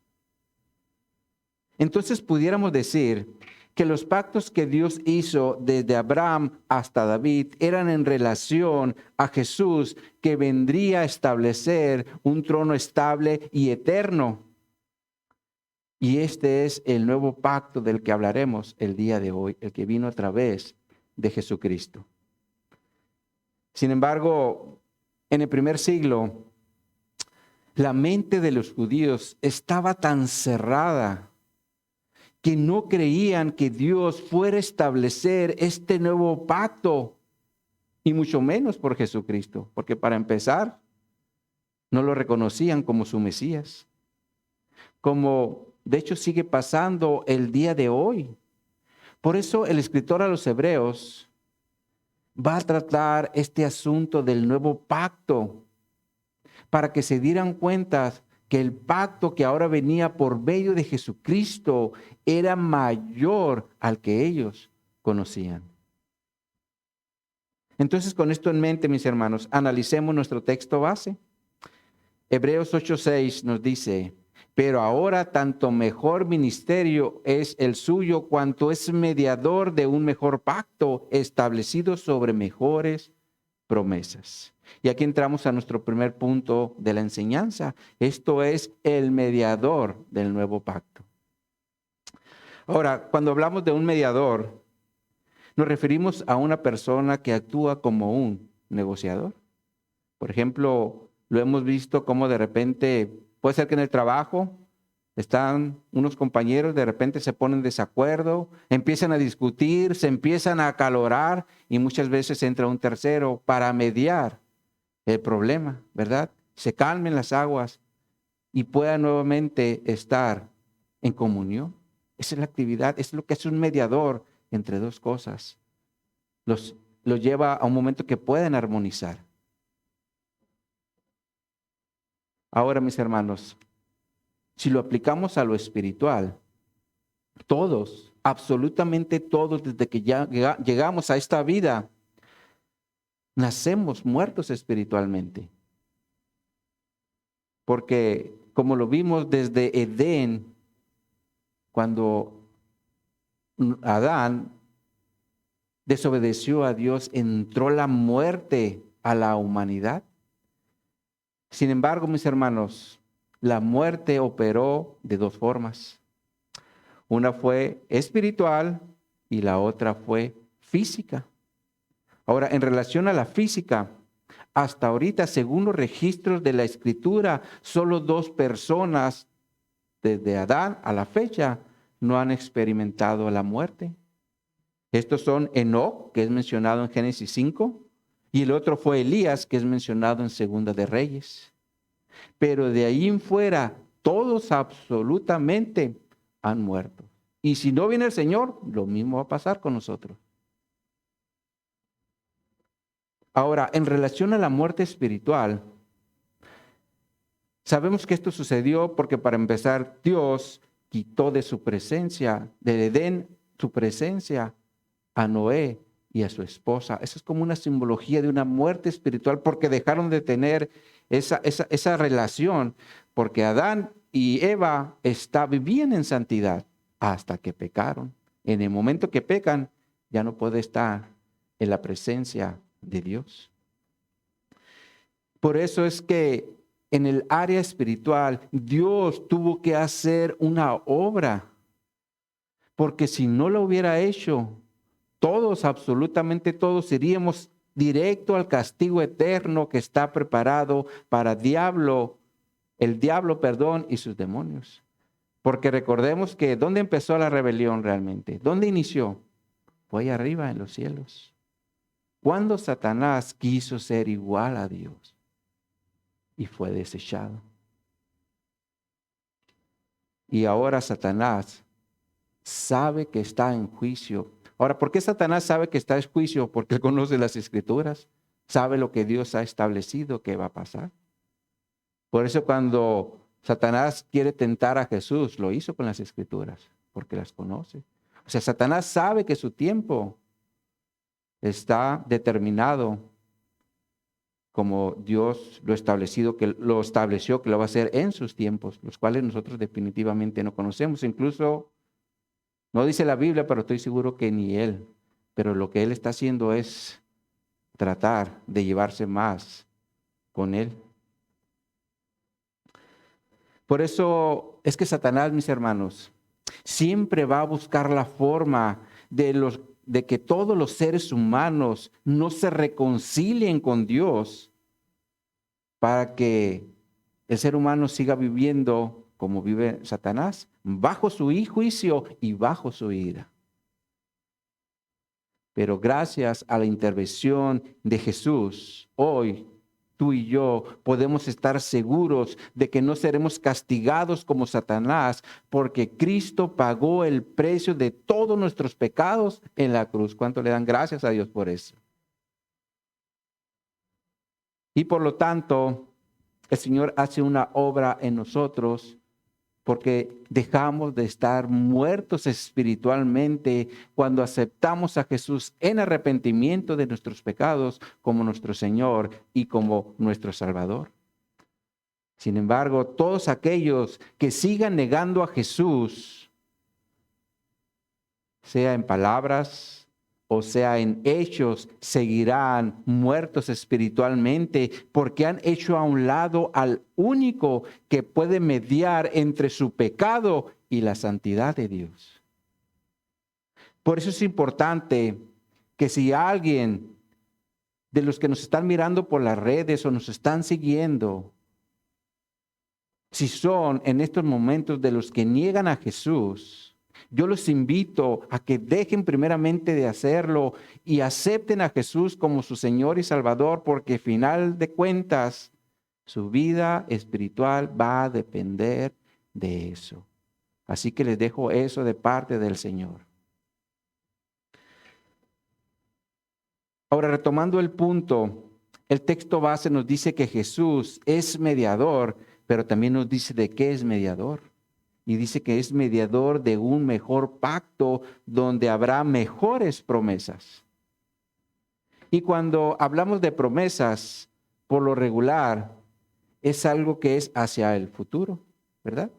Entonces pudiéramos decir que los pactos que Dios hizo desde Abraham hasta David eran en relación a Jesús, que vendría a establecer un trono estable y eterno. Y este es el nuevo pacto del que hablaremos el día de hoy, el que vino a través de Jesucristo. Sin embargo, en el primer siglo, la mente de los judíos estaba tan cerrada que no creían que Dios fuera a establecer este nuevo pacto, y mucho menos por Jesucristo, porque para empezar, no lo reconocían como su Mesías, como de hecho sigue pasando el día de hoy. Por eso el escritor a los Hebreos va a tratar este asunto del nuevo pacto, para que se dieran cuenta que el pacto que ahora venía por medio de Jesucristo era mayor al que ellos conocían. Entonces, con esto en mente, mis hermanos, analicemos nuestro texto base. Hebreos 8:6 nos dice: pero ahora tanto mejor ministerio es el suyo, cuanto es mediador de un mejor pacto establecido sobre mejores promesas. Y aquí entramos a nuestro primer punto de la enseñanza. Esto es el mediador del nuevo pacto. Ahora, cuando hablamos de un mediador, nos referimos a una persona que actúa como un negociador. Por ejemplo, lo hemos visto como de repente, puede ser que en el trabajo están unos compañeros, de repente se ponen en desacuerdo, empiezan a discutir, se empiezan a acalorar y muchas veces entra un tercero para mediar el problema, ¿verdad? Se calmen las aguas y puedan nuevamente estar en comunión. Esa es la actividad, es lo que hace un mediador entre dos cosas. Los lleva a un momento que puedan armonizar. Ahora, mis hermanos, si lo aplicamos a lo espiritual, todos, absolutamente todos, desde que ya llegamos a esta vida, nacemos muertos espiritualmente. Porque como lo vimos desde Edén, cuando Adán desobedeció a Dios, entró la muerte a la humanidad. Sin embargo, mis hermanos, la muerte operó de dos formas. Una fue espiritual y la otra fue física. Ahora, en relación a la física, hasta ahorita, según los registros de la Escritura, solo 2 personas, desde Adán a la fecha, no han experimentado la muerte. Estos son Enoc, que es mencionado en Génesis 5, y el otro fue Elías, que es mencionado en Segunda de Reyes. Pero de ahí en fuera, todos absolutamente han muerto. Y si no viene el Señor, lo mismo va a pasar con nosotros. Ahora, en relación a la muerte espiritual, sabemos que esto sucedió porque, para empezar, Dios quitó de su presencia, del Edén, su presencia a Noé y a su esposa. Eso es como una simbología de una muerte espiritual, porque dejaron de tener esa relación, porque Adán y Eva vivían en santidad hasta que pecaron. En el momento que pecan, ya no puede estar en la presencia de Dios. Por eso es que en el área espiritual, Dios tuvo que hacer una obra, porque si no lo hubiera hecho, todos, absolutamente todos, iríamos directo al castigo eterno que está preparado para el diablo, y sus demonios. Porque recordemos que ¿dónde empezó la rebelión realmente? ¿Dónde inició? Fue ahí arriba en los cielos. Cuando Satanás quiso ser igual a Dios y fue desechado. Y ahora Satanás sabe que está en juicio. Ahora, ¿por qué Satanás sabe que está en juicio? Porque él conoce las Escrituras, sabe lo que Dios ha establecido que va a pasar. Por eso cuando Satanás quiere tentar a Jesús, lo hizo con las Escrituras, porque las conoce. O sea, Satanás sabe que su tiempo está determinado como Dios lo estableció, que lo va a hacer en sus tiempos, los cuales nosotros definitivamente no conocemos. Incluso no dice la Biblia, pero estoy seguro que ni él. Pero lo que él está haciendo es tratar de llevarse más con él. Por eso es que Satanás, mis hermanos, siempre va a buscar la forma de que todos los seres humanos no se reconcilien con Dios, para que el ser humano siga viviendo como vive Satanás, bajo su juicio y bajo su ira. Pero gracias a la intervención de Jesús, hoy tú y yo podemos estar seguros de que no seremos castigados como Satanás, porque Cristo pagó el precio de todos nuestros pecados en la cruz. ¿Cuánto le dan gracias a Dios por eso? Y por lo tanto, el Señor hace una obra en nosotros, porque dejamos de estar muertos espiritualmente cuando aceptamos a Jesús en arrepentimiento de nuestros pecados como nuestro Señor y como nuestro Salvador. Sin embargo, todos aquellos que sigan negando a Jesús, sea en palabras o sea, en hechos, seguirán muertos espiritualmente porque han hecho a un lado al único que puede mediar entre su pecado y la santidad de Dios. Por eso es importante que si alguien de los que nos están mirando por las redes o nos están siguiendo, si son en estos momentos de los que niegan a Jesús, yo los invito a que dejen primeramente de hacerlo y acepten a Jesús como su Señor y Salvador, porque al final de cuentas su vida espiritual va a depender de eso. Así que les dejo eso de parte del Señor. Ahora, retomando el punto, el texto base nos dice que Jesús es mediador, pero también nos dice de qué es mediador. Y dice que es mediador de un mejor pacto donde habrá mejores promesas. Y cuando hablamos de promesas, por lo regular, es algo que es hacia el futuro, ¿verdad?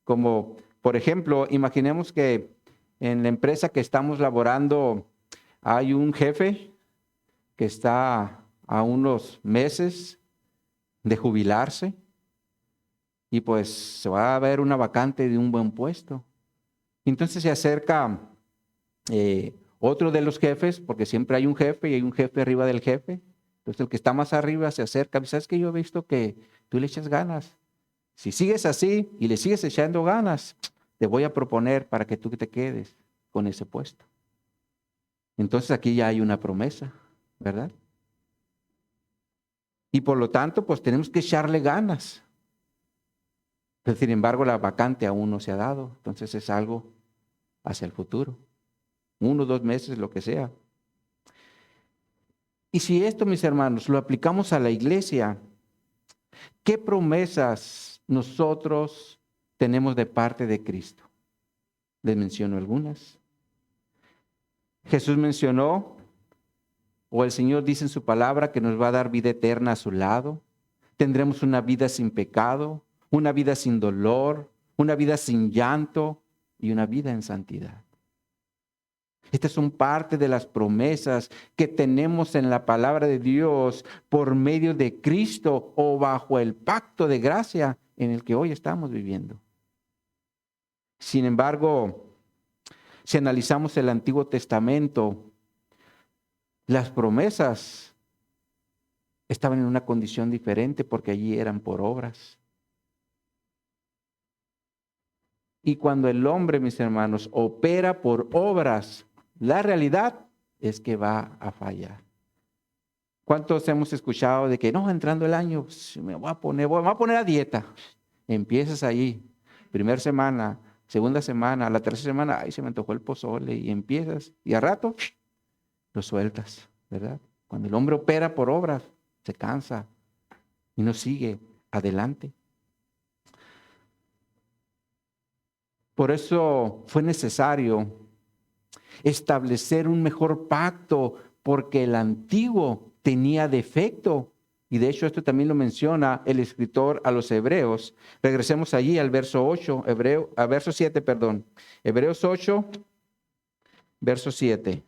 Como, por ejemplo, imaginemos que en la empresa que estamos laborando hay un jefe que está a unos meses de jubilarse y pues se va a ver una vacante de un buen puesto. Entonces se acerca otro de los jefes, porque siempre hay un jefe y hay un jefe arriba del jefe. Entonces el que está más arriba se acerca. ¿Sabes que yo he visto que tú le echas ganas? Si sigues así y le sigues echando ganas, te voy a proponer para que tú te quedes con ese puesto. Entonces aquí ya hay una promesa, ¿verdad? Y por lo tanto, pues tenemos que echarle ganas. Pero sin embargo, la vacante aún no se ha dado. Entonces es algo hacia el futuro. 1 o 2 meses, lo que sea. Y si esto, mis hermanos, lo aplicamos a la iglesia, ¿qué promesas nosotros tenemos de parte de Cristo? Les menciono algunas. Jesús mencionó, o el Señor dice en su palabra, que nos va a dar vida eterna a su lado. Tendremos una vida sin pecado, una vida sin dolor, una vida sin llanto y una vida en santidad. Estas son parte de las promesas que tenemos en la palabra de Dios por medio de Cristo o bajo el pacto de gracia en el que hoy estamos viviendo. Sin embargo, si analizamos el Antiguo Testamento, las promesas estaban en una condición diferente porque allí eran por obras. Y cuando el hombre, mis hermanos, opera por obras, la realidad es que va a fallar. ¿Cuántos hemos escuchado de que no, entrando el año, me voy a poner a dieta? Empiezas ahí, primera semana, segunda semana, la tercera semana, ay, se me antojó el pozole, y empiezas, y a rato lo sueltas, ¿verdad? Cuando el hombre opera por obras, se cansa y no sigue adelante. Por eso fue necesario establecer un mejor pacto, porque el antiguo tenía defecto. Y de hecho esto también lo menciona el escritor a los Hebreos. Regresemos allí al verso 8, verso 7, perdón. Hebreos 8, verso 7.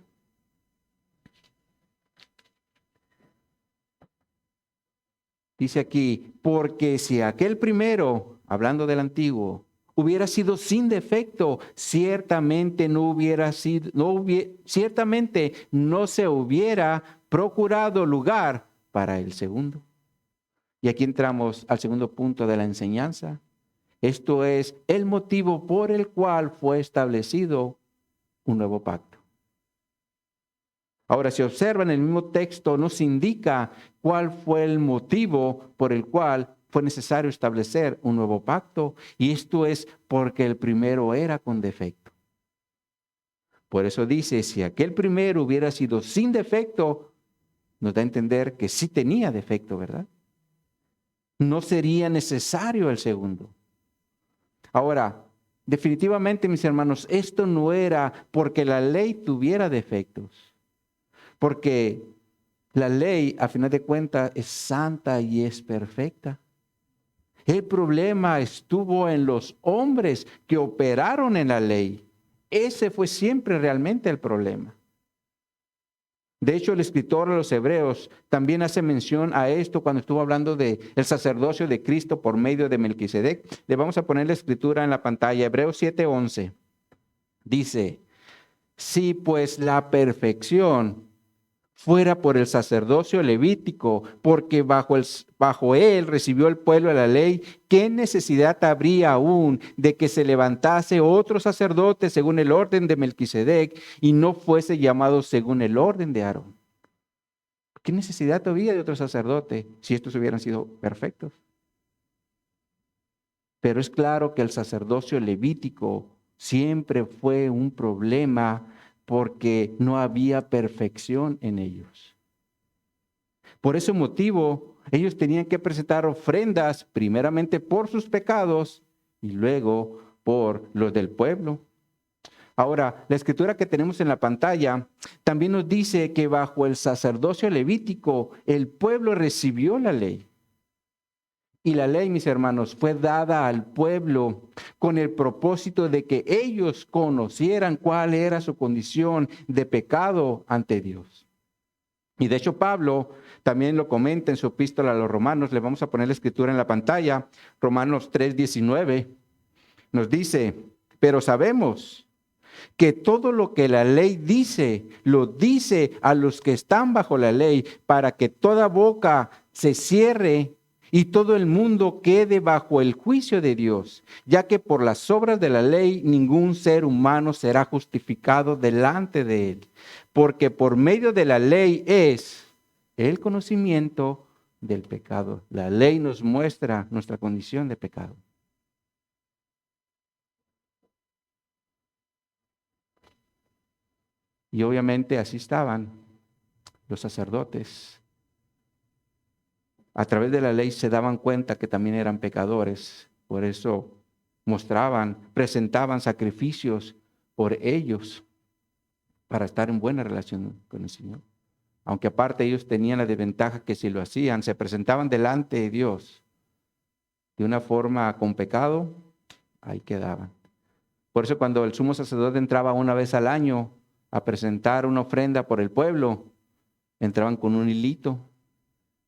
Dice aquí, porque si aquel primero, hablando del antiguo, hubiera sido sin defecto, ciertamente ciertamente no se hubiera procurado lugar para el segundo. Y aquí entramos al segundo punto de la enseñanza. Esto es el motivo por el cual fue establecido un nuevo pacto. Ahora, si observan, el mismo texto nos indica cuál fue el motivo por el cual fue necesario establecer un nuevo pacto. Y esto es porque el primero era con defecto. Por eso dice, si aquel primero hubiera sido sin defecto, nos da a entender que sí tenía defecto, ¿verdad? No sería necesario el segundo. Ahora, definitivamente, mis hermanos, esto no era porque la ley tuviera defectos. Porque la ley, a final de cuentas, es santa y es perfecta. El problema estuvo en los hombres que operaron en la ley. Ese fue siempre realmente el problema. De hecho, el escritor de los Hebreos también hace mención a esto cuando estuvo hablando del sacerdocio de Cristo por medio de Melquisedec. Le vamos a poner la escritura en la pantalla. Hebreos 7:11 dice: si pues la perfección fuera por el sacerdocio levítico, porque bajo él recibió el pueblo la ley, ¿qué necesidad habría aún de que se levantase otro sacerdote según el orden de Melquisedec y no fuese llamado según el orden de Aarón? ¿Qué necesidad había de otro sacerdote si estos hubieran sido perfectos? Pero es claro que el sacerdocio levítico siempre fue un problema porque no había perfección en ellos. Por ese motivo, ellos tenían que presentar ofrendas primeramente por sus pecados y luego por los del pueblo. Ahora, la escritura que tenemos en la pantalla también nos dice que bajo el sacerdocio levítico el pueblo recibió la ley. Y la ley, mis hermanos, fue dada al pueblo con el propósito de que ellos conocieran cuál era su condición de pecado ante Dios. Y de hecho Pablo también lo comenta en su epístola a los Romanos. Le vamos a poner la escritura en la pantalla. Romanos 3:19 nos dice: pero sabemos que todo lo que la ley dice, lo dice a los que están bajo la ley, para que toda boca se cierre y todo el mundo quede bajo el juicio de Dios, ya que por las obras de la ley ningún ser humano será justificado delante de él, porque por medio de la ley es el conocimiento del pecado. La ley nos muestra nuestra condición de pecado. Y obviamente así estaban los sacerdotes. A través de la ley se daban cuenta que también eran pecadores. Por eso presentaban sacrificios por ellos para estar en buena relación con el Señor. Aunque aparte ellos tenían la desventaja que si lo hacían, se presentaban delante de Dios de una forma con pecado, ahí quedaban. Por eso cuando el sumo sacerdote entraba una vez al año a presentar una ofrenda por el pueblo, entraban con un hilito,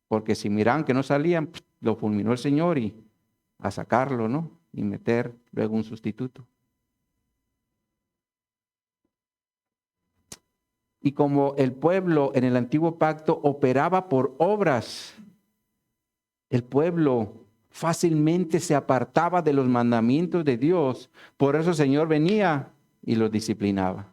porque si miraban que no salían, lo fulminó el Señor y a sacarlo, ¿no? Y meter luego un sustituto. Y como el pueblo en el antiguo pacto operaba por obras, el pueblo fácilmente se apartaba de los mandamientos de Dios. Por eso el Señor venía y los disciplinaba.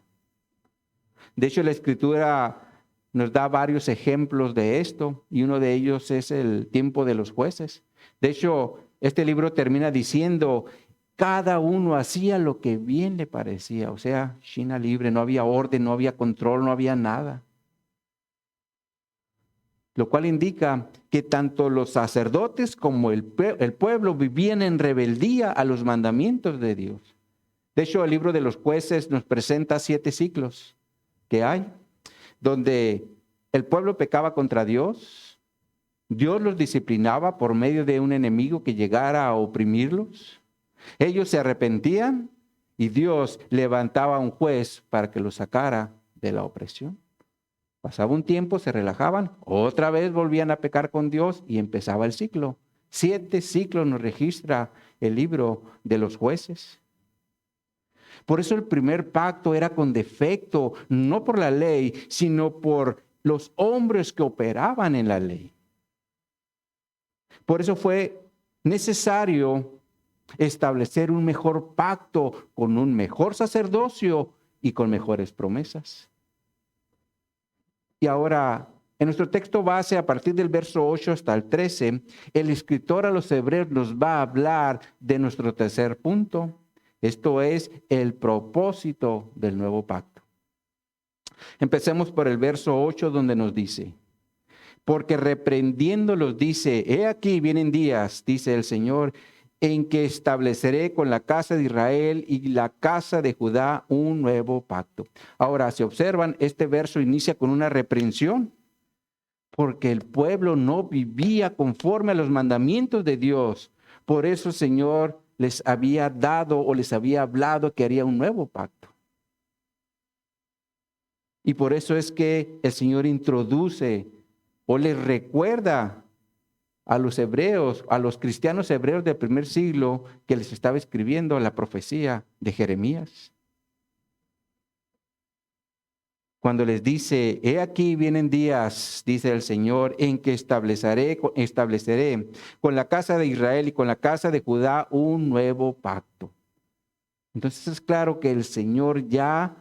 De hecho, la Escritura nos da varios ejemplos de esto y uno de ellos es el tiempo de los jueces. De hecho, este libro termina diciendo: cada uno hacía lo que bien le parecía. O sea, China libre, no había orden, no había control, no había nada. Lo cual indica que tanto los sacerdotes como el pueblo vivían en rebeldía a los mandamientos de Dios. De hecho, el libro de los jueces nos presenta 7 ciclos que hay, donde el pueblo pecaba contra Dios, Dios los disciplinaba por medio de un enemigo que llegara a oprimirlos, ellos se arrepentían y Dios levantaba a un juez para que los sacara de la opresión. Pasaba un tiempo, se relajaban, otra vez volvían a pecar con Dios y empezaba el ciclo. 7 ciclos nos registra el libro de los jueces. Por eso el primer pacto era con defecto, no por la ley, sino por los hombres que operaban en la ley. Por eso fue necesario establecer un mejor pacto con un mejor sacerdocio y con mejores promesas. Y ahora, en nuestro texto base, a partir del verso 8 hasta el 13, el escritor a los Hebreos nos va a hablar de nuestro tercer punto. Esto es el propósito del nuevo pacto. Empecemos por el verso 8 donde nos dice: porque reprendiéndolos dice: he aquí vienen días, dice el Señor, en que estableceré con la casa de Israel y la casa de Judá un nuevo pacto. Ahora, si observan, este verso inicia con una reprensión, porque el pueblo no vivía conforme a los mandamientos de Dios. Por eso el Señor les había dado o les había hablado que haría un nuevo pacto. Y por eso es que el Señor introduce o les recuerda a los hebreos, a los cristianos hebreos del primer siglo, que les estaba escribiendo la profecía de Jeremías. Cuando les dice, he aquí vienen días, dice el Señor, en que estableceré con la casa de Israel y con la casa de Judá un nuevo pacto. Entonces es claro que el Señor ya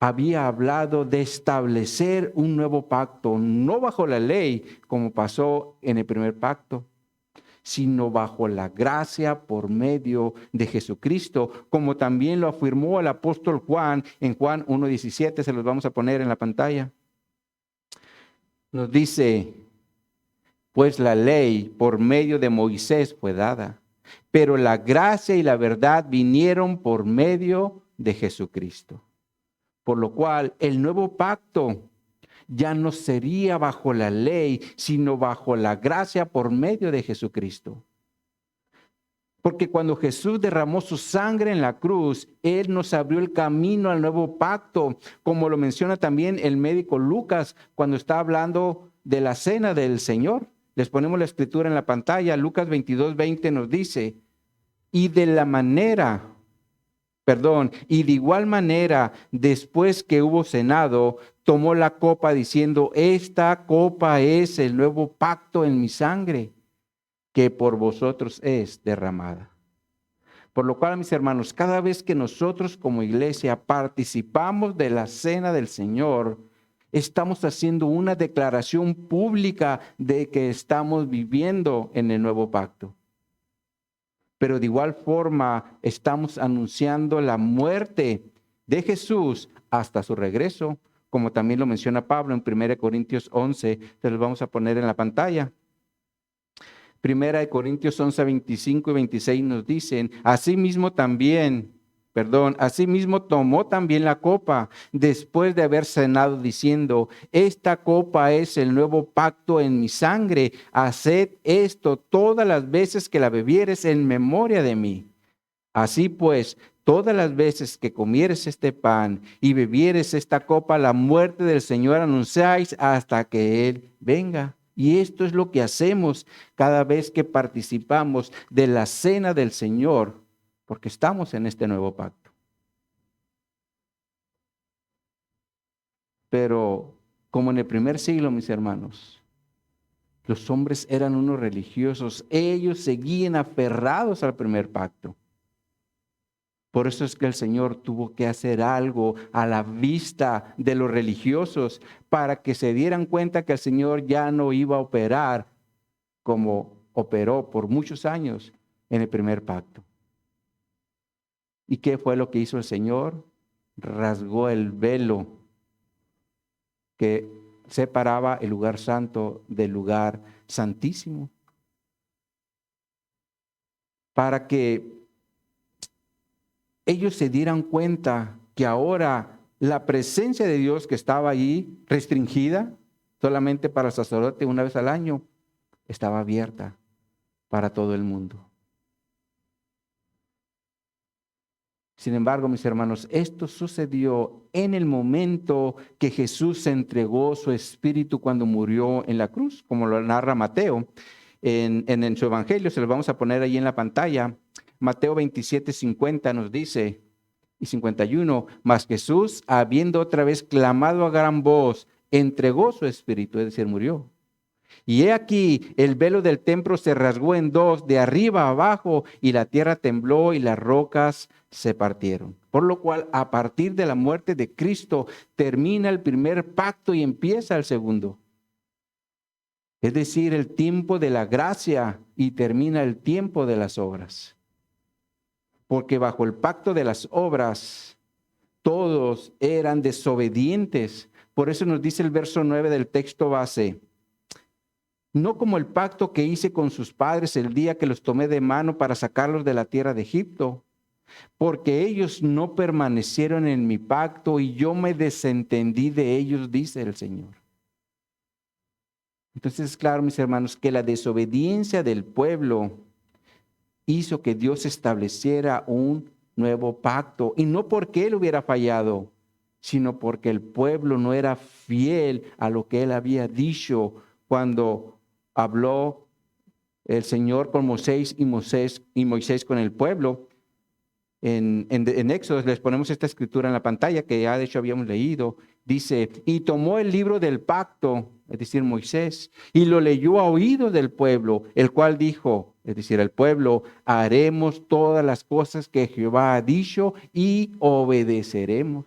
había hablado de establecer un nuevo pacto, no bajo la ley, como pasó en el primer pacto, sino bajo la gracia por medio de Jesucristo, como también lo afirmó el apóstol Juan en Juan 1:17, se los vamos a poner en la pantalla. Nos dice, pues la ley por medio de Moisés fue dada, pero la gracia y la verdad vinieron por medio de Jesucristo. Por lo cual el nuevo pacto ya no sería bajo la ley, sino bajo la gracia por medio de Jesucristo. Porque cuando Jesús derramó su sangre en la cruz, Él nos abrió el camino al nuevo pacto, como lo menciona también el médico Lucas cuando está hablando de la cena del Señor. Les ponemos la escritura en la pantalla. Lucas 22:20 nos dice, y de igual manera, después que hubo cenado, tomó la copa diciendo, esta copa es el nuevo pacto en mi sangre, que por vosotros es derramada. Por lo cual, mis hermanos, cada vez que nosotros como iglesia participamos de la cena del Señor, estamos haciendo una declaración pública de que estamos viviendo en el nuevo pacto. Pero de igual forma estamos anunciando la muerte de Jesús hasta su regreso, como también lo menciona Pablo en 1 Corintios 11, se los vamos a poner en la pantalla. 1 Corintios 11, 25 y 26 nos dicen, asimismo tomó también la copa después de haber cenado diciendo, esta copa es el nuevo pacto en mi sangre, haced esto todas las veces que la bebieres en memoria de mí. Así pues, todas las veces que comieres este pan y bebieres esta copa, la muerte del Señor anunciáis hasta que Él venga. Y esto es lo que hacemos cada vez que participamos de la cena del Señor, porque estamos en este nuevo pacto. Pero como en el primer siglo, mis hermanos, los hombres eran unos religiosos, ellos seguían aferrados al primer pacto. Por eso es que el Señor tuvo que hacer algo a la vista de los religiosos para que se dieran cuenta que el Señor ya no iba a operar como operó por muchos años en el primer pacto. ¿Y qué fue lo que hizo el Señor? Rasgó el velo que separaba el lugar santo del lugar santísimo, para que ellos se dieran cuenta que ahora la presencia de Dios que estaba allí restringida solamente para el sacerdote una vez al año, estaba abierta para todo el mundo. Sin embargo, mis hermanos, esto sucedió en el momento que Jesús se entregó su espíritu cuando murió en la cruz, como lo narra Mateo en su evangelio. Se lo vamos a poner ahí en la pantalla. Mateo 27:50 nos dice, y 51, mas Jesús, habiendo otra vez clamado a gran voz, entregó su espíritu, es decir, murió. Y he aquí, el velo del templo se rasgó en dos, de arriba a abajo, y la tierra tembló y las rocas se partieron. Por lo cual, a partir de la muerte de Cristo, termina el primer pacto y empieza el segundo. Es decir, el tiempo de la gracia y termina el tiempo de las obras. Porque bajo el pacto de las obras, todos eran desobedientes. Por eso nos dice el verso 9 del texto base, no como el pacto que hice con sus padres el día que los tomé de mano para sacarlos de la tierra de Egipto, porque ellos no permanecieron en mi pacto y yo me desentendí de ellos, dice el Señor. Entonces, claro, mis hermanos, que la desobediencia del pueblo hizo que Dios estableciera un nuevo pacto, y no porque Él hubiera fallado, sino porque el pueblo no era fiel a lo que él había dicho cuando habló el Señor con Moisés y Moisés con el pueblo. En Éxodo les ponemos esta escritura en la pantalla que ya de hecho habíamos leído. Dice, y tomó el libro del pacto, es decir, Moisés, y lo leyó a oídos del pueblo, el cual dijo, es decir, el pueblo, haremos todas las cosas que Jehová ha dicho y obedeceremos.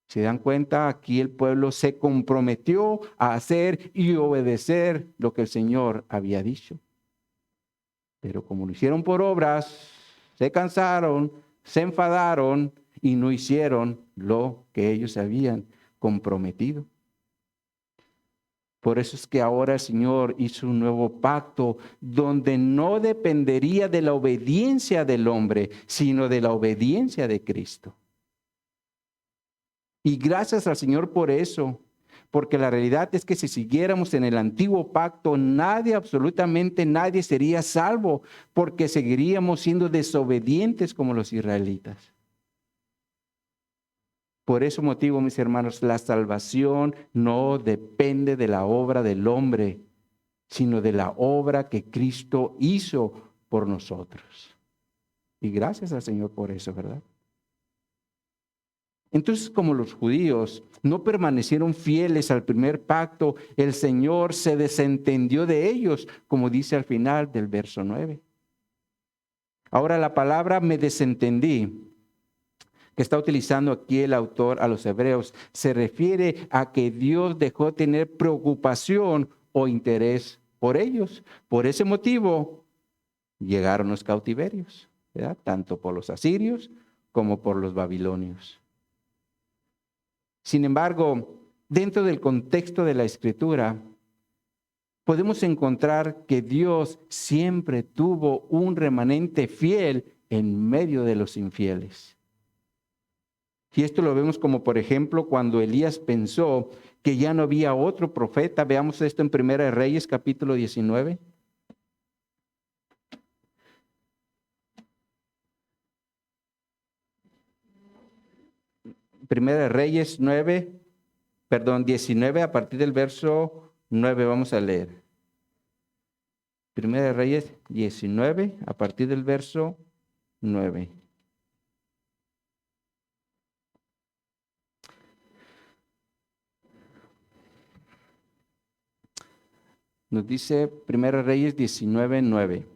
¿Se dan cuenta? Aquí el pueblo se comprometió a hacer y obedecer lo que el Señor había dicho. Pero como lo hicieron por obras, se cansaron, se enfadaron y no hicieron lo que ellos habían comprometido. Por eso es que ahora el Señor hizo un nuevo pacto donde no dependería de la obediencia del hombre, sino de la obediencia de Cristo. Y gracias al Señor por eso, porque la realidad es que si siguiéramos en el antiguo pacto, nadie, absolutamente nadie sería salvo, porque seguiríamos siendo desobedientes como los israelitas. Por ese motivo, mis hermanos, la salvación no depende de la obra del hombre, sino de la obra que Cristo hizo por nosotros. Y gracias al Señor por eso, ¿verdad? Entonces, como los judíos no permanecieron fieles al primer pacto, el Señor se desentendió de ellos, como dice al final del verso 9. Ahora la palabra me desentendí, que está utilizando aquí el autor a los hebreos, se refiere a que Dios dejó de tener preocupación o interés por ellos. Por ese motivo llegaron los cautiverios, ¿verdad? Tanto por los asirios como por los babilonios. Sin embargo, dentro del contexto de la Escritura, podemos encontrar que Dios siempre tuvo un remanente fiel en medio de los infieles. Y esto lo vemos como, por ejemplo, cuando Elías pensó que ya no había otro profeta. Veamos esto en Primera de Reyes, capítulo 19. Primera de Reyes 19, a partir del verso 9 vamos a leer. Primera de Reyes 19, a partir del verso 9. Nos dice Primera Reyes 19, 9.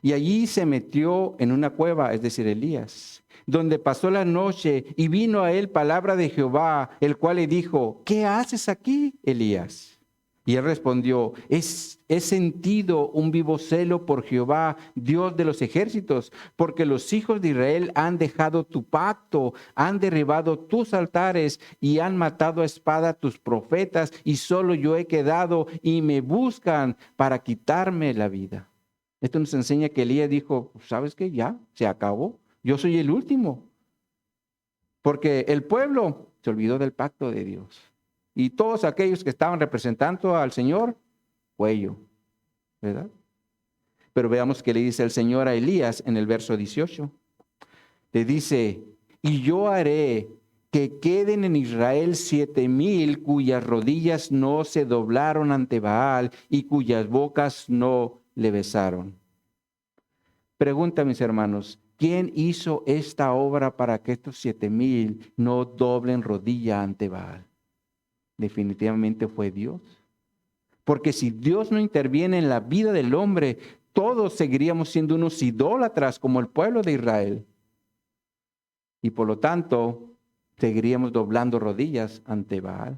Y allí se metió en una cueva, es decir, Elías, donde pasó la noche y vino a él palabra de Jehová, el cual le dijo, ¿qué haces aquí, Elías? Y él respondió, he sentido un vivo celo por Jehová, Dios de los ejércitos, porque los hijos de Israel han dejado tu pacto, han derribado tus altares y han matado a espada tus profetas, y solo yo he quedado y me buscan para quitarme la vida. Esto nos enseña que Elías dijo, ¿sabes qué? Ya, se acabó. Yo soy el último. Porque el pueblo se olvidó del pacto de Dios. Y todos aquellos que estaban representando al Señor, cuello, ¿verdad? Pero veamos qué le dice el Señor a Elías en el verso 18. Le dice, y yo haré que queden en Israel 7,000 cuyas rodillas no se doblaron ante Baal y cuyas bocas no le besaron. Pregunta, mis hermanos, ¿quién hizo esta obra para que estos 7,000 no doblen rodilla ante Baal? Definitivamente fue Dios. Porque si Dios no interviene en la vida del hombre, todos seguiríamos siendo unos idólatras como el pueblo de Israel. Y por lo tanto, seguiríamos doblando rodillas ante Baal.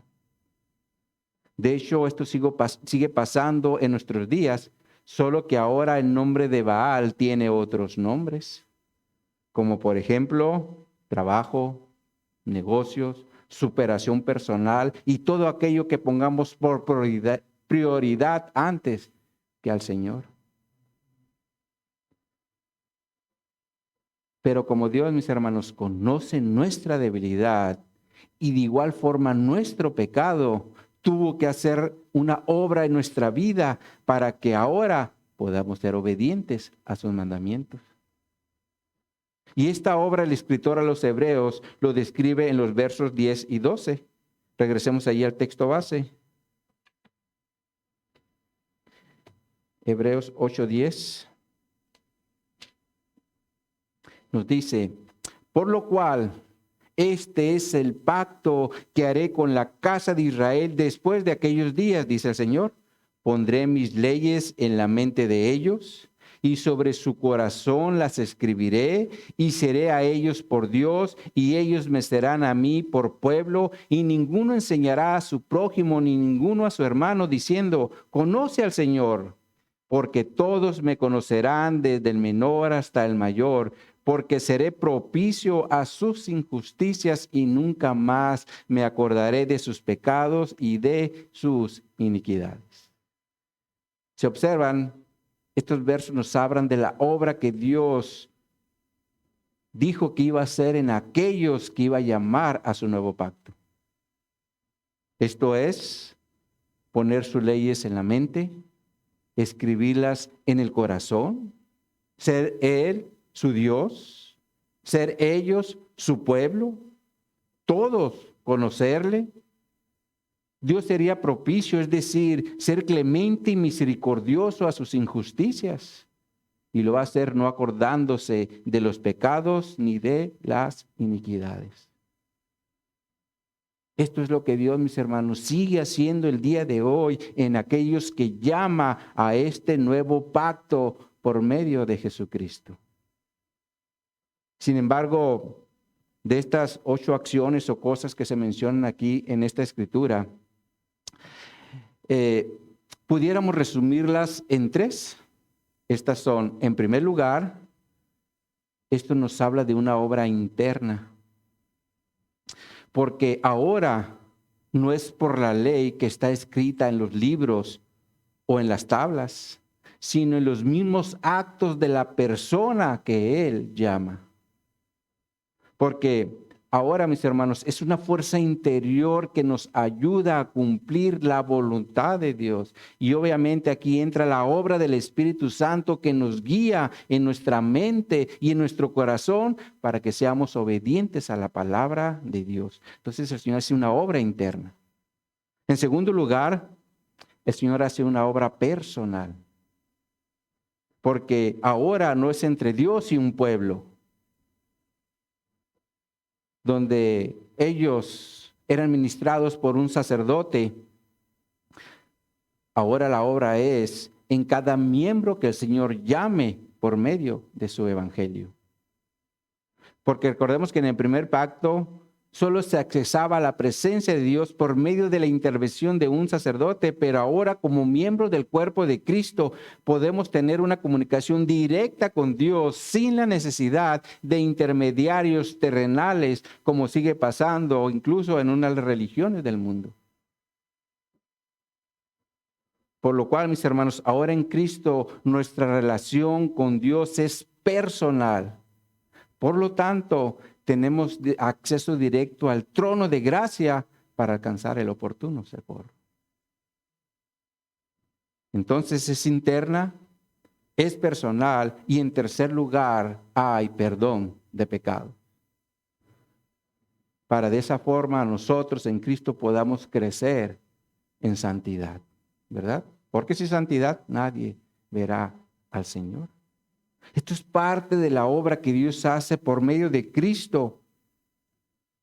De hecho, esto sigue pasando en nuestros días, solo que ahora el nombre de Baal tiene otros nombres, como por ejemplo, trabajo, negocios, superación personal y todo aquello que pongamos por prioridad antes que al Señor. Pero como Dios, mis hermanos, conoce nuestra debilidad y de igual forma nuestro pecado, tuvo que hacer una obra en nuestra vida para que ahora podamos ser obedientes a sus mandamientos. Y esta obra el escritor a los Hebreos lo describe en los versos 10 y 12. Regresemos allí al texto base. Hebreos 8:10 nos dice: por lo cual, este es el pacto que haré con la casa de Israel después de aquellos días, dice el Señor. Pondré mis leyes en la mente de ellos y sobre su corazón las escribiré y seré a ellos por Dios y ellos me serán a mí por pueblo y ninguno enseñará a su prójimo ni ninguno a su hermano diciendo, conoce al Señor, porque todos me conocerán desde el menor hasta el mayor, porque seré propicio a sus injusticias y nunca más me acordaré de sus pecados y de sus iniquidades. Se observan, estos versos nos hablan de la obra que Dios dijo que iba a hacer en aquellos que iba a llamar a su nuevo pacto. Esto es, poner sus leyes en la mente, escribirlas en el corazón, ser Él su Dios, ser ellos su pueblo, todos conocerle. Dios sería propicio, es decir, ser clemente y misericordioso a sus injusticias. Y lo va a hacer no acordándose de los pecados ni de las iniquidades. Esto es lo que Dios, mis hermanos, sigue haciendo el día de hoy en aquellos que llama a este nuevo pacto por medio de Jesucristo. Sin embargo, de estas 8 acciones o cosas que se mencionan aquí en esta escritura, pudiéramos resumirlas en 3. Estas son, en primer lugar, esto nos habla de una obra interna. Porque ahora no es por la ley que está escrita en los libros o en las tablas, sino en los mismos actos de la persona que Él llama. Porque ahora, mis hermanos, es una fuerza interior que nos ayuda a cumplir la voluntad de Dios. Y obviamente aquí entra la obra del Espíritu Santo que nos guía en nuestra mente y en nuestro corazón para que seamos obedientes a la palabra de Dios. Entonces el Señor hace una obra interna. En segundo lugar, el Señor hace una obra personal. Porque ahora no es entre Dios y un pueblo, donde ellos eran ministrados por un sacerdote. Ahora la obra es en cada miembro que el Señor llame por medio de su evangelio. Porque recordemos que en el primer pacto solo se accesaba a la presencia de Dios por medio de la intervención de un sacerdote, pero ahora como miembros del cuerpo de Cristo podemos tener una comunicación directa con Dios sin la necesidad de intermediarios terrenales, como sigue pasando incluso en unas religiones del mundo. Por lo cual, mis hermanos, ahora en Cristo nuestra relación con Dios es personal. Por lo tanto, tenemos acceso directo al trono de gracia para alcanzar el oportuno socorro. Entonces es interna, es personal y en tercer lugar hay perdón de pecado. Para de esa forma nosotros en Cristo podamos crecer en santidad, ¿verdad? Porque sin santidad nadie verá al Señor. Esto es parte de la obra que Dios hace por medio de Cristo,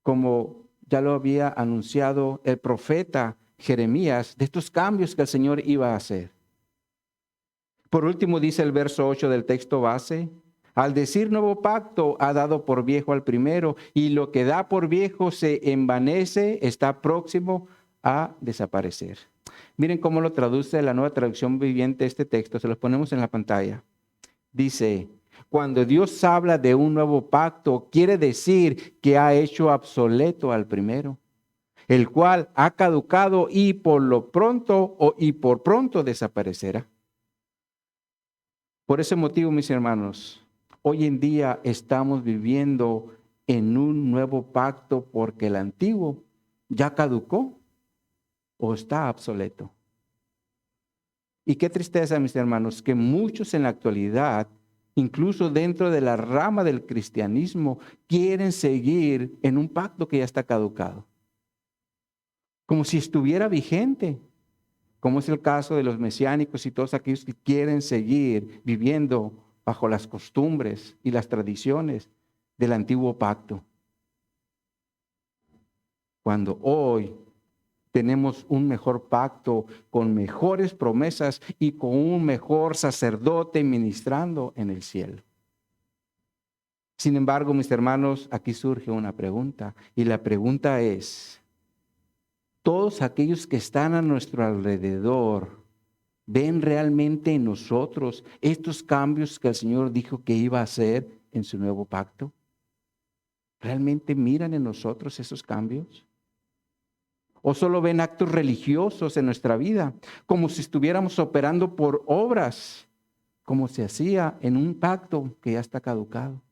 como ya lo había anunciado el profeta Jeremías, de estos cambios que el Señor iba a hacer. Por último, dice el verso 8 del texto base, al decir nuevo pacto, ha dado por viejo al primero, y lo que da por viejo se envanece, está próximo a desaparecer. Miren cómo lo traduce la Nueva Traducción Viviente este texto, se los ponemos en la pantalla. Dice, cuando Dios habla de un nuevo pacto, quiere decir que ha hecho obsoleto al primero, el cual ha caducado y por pronto desaparecerá. Por ese motivo, mis hermanos, hoy en día estamos viviendo en un nuevo pacto porque el antiguo ya caducó o está obsoleto. Y qué tristeza, mis hermanos, que muchos en la actualidad incluso dentro de la rama del cristianismo, quieren seguir en un pacto que ya está caducado, como si estuviera vigente, como es el caso de los mesiánicos y todos aquellos que quieren seguir viviendo bajo las costumbres y las tradiciones del antiguo pacto. Cuando hoy tenemos un mejor pacto con mejores promesas y con un mejor sacerdote ministrando en el cielo. Sin embargo, mis hermanos, aquí surge una pregunta, y la pregunta es: ¿todos aquellos que están a nuestro alrededor ven realmente en nosotros estos cambios que el Señor dijo que iba a hacer en su nuevo pacto? ¿Realmente miran en nosotros esos cambios? ¿O solo ven actos religiosos en nuestra vida, como si estuviéramos operando por obras, como se hacía en un pacto que ya está caducado?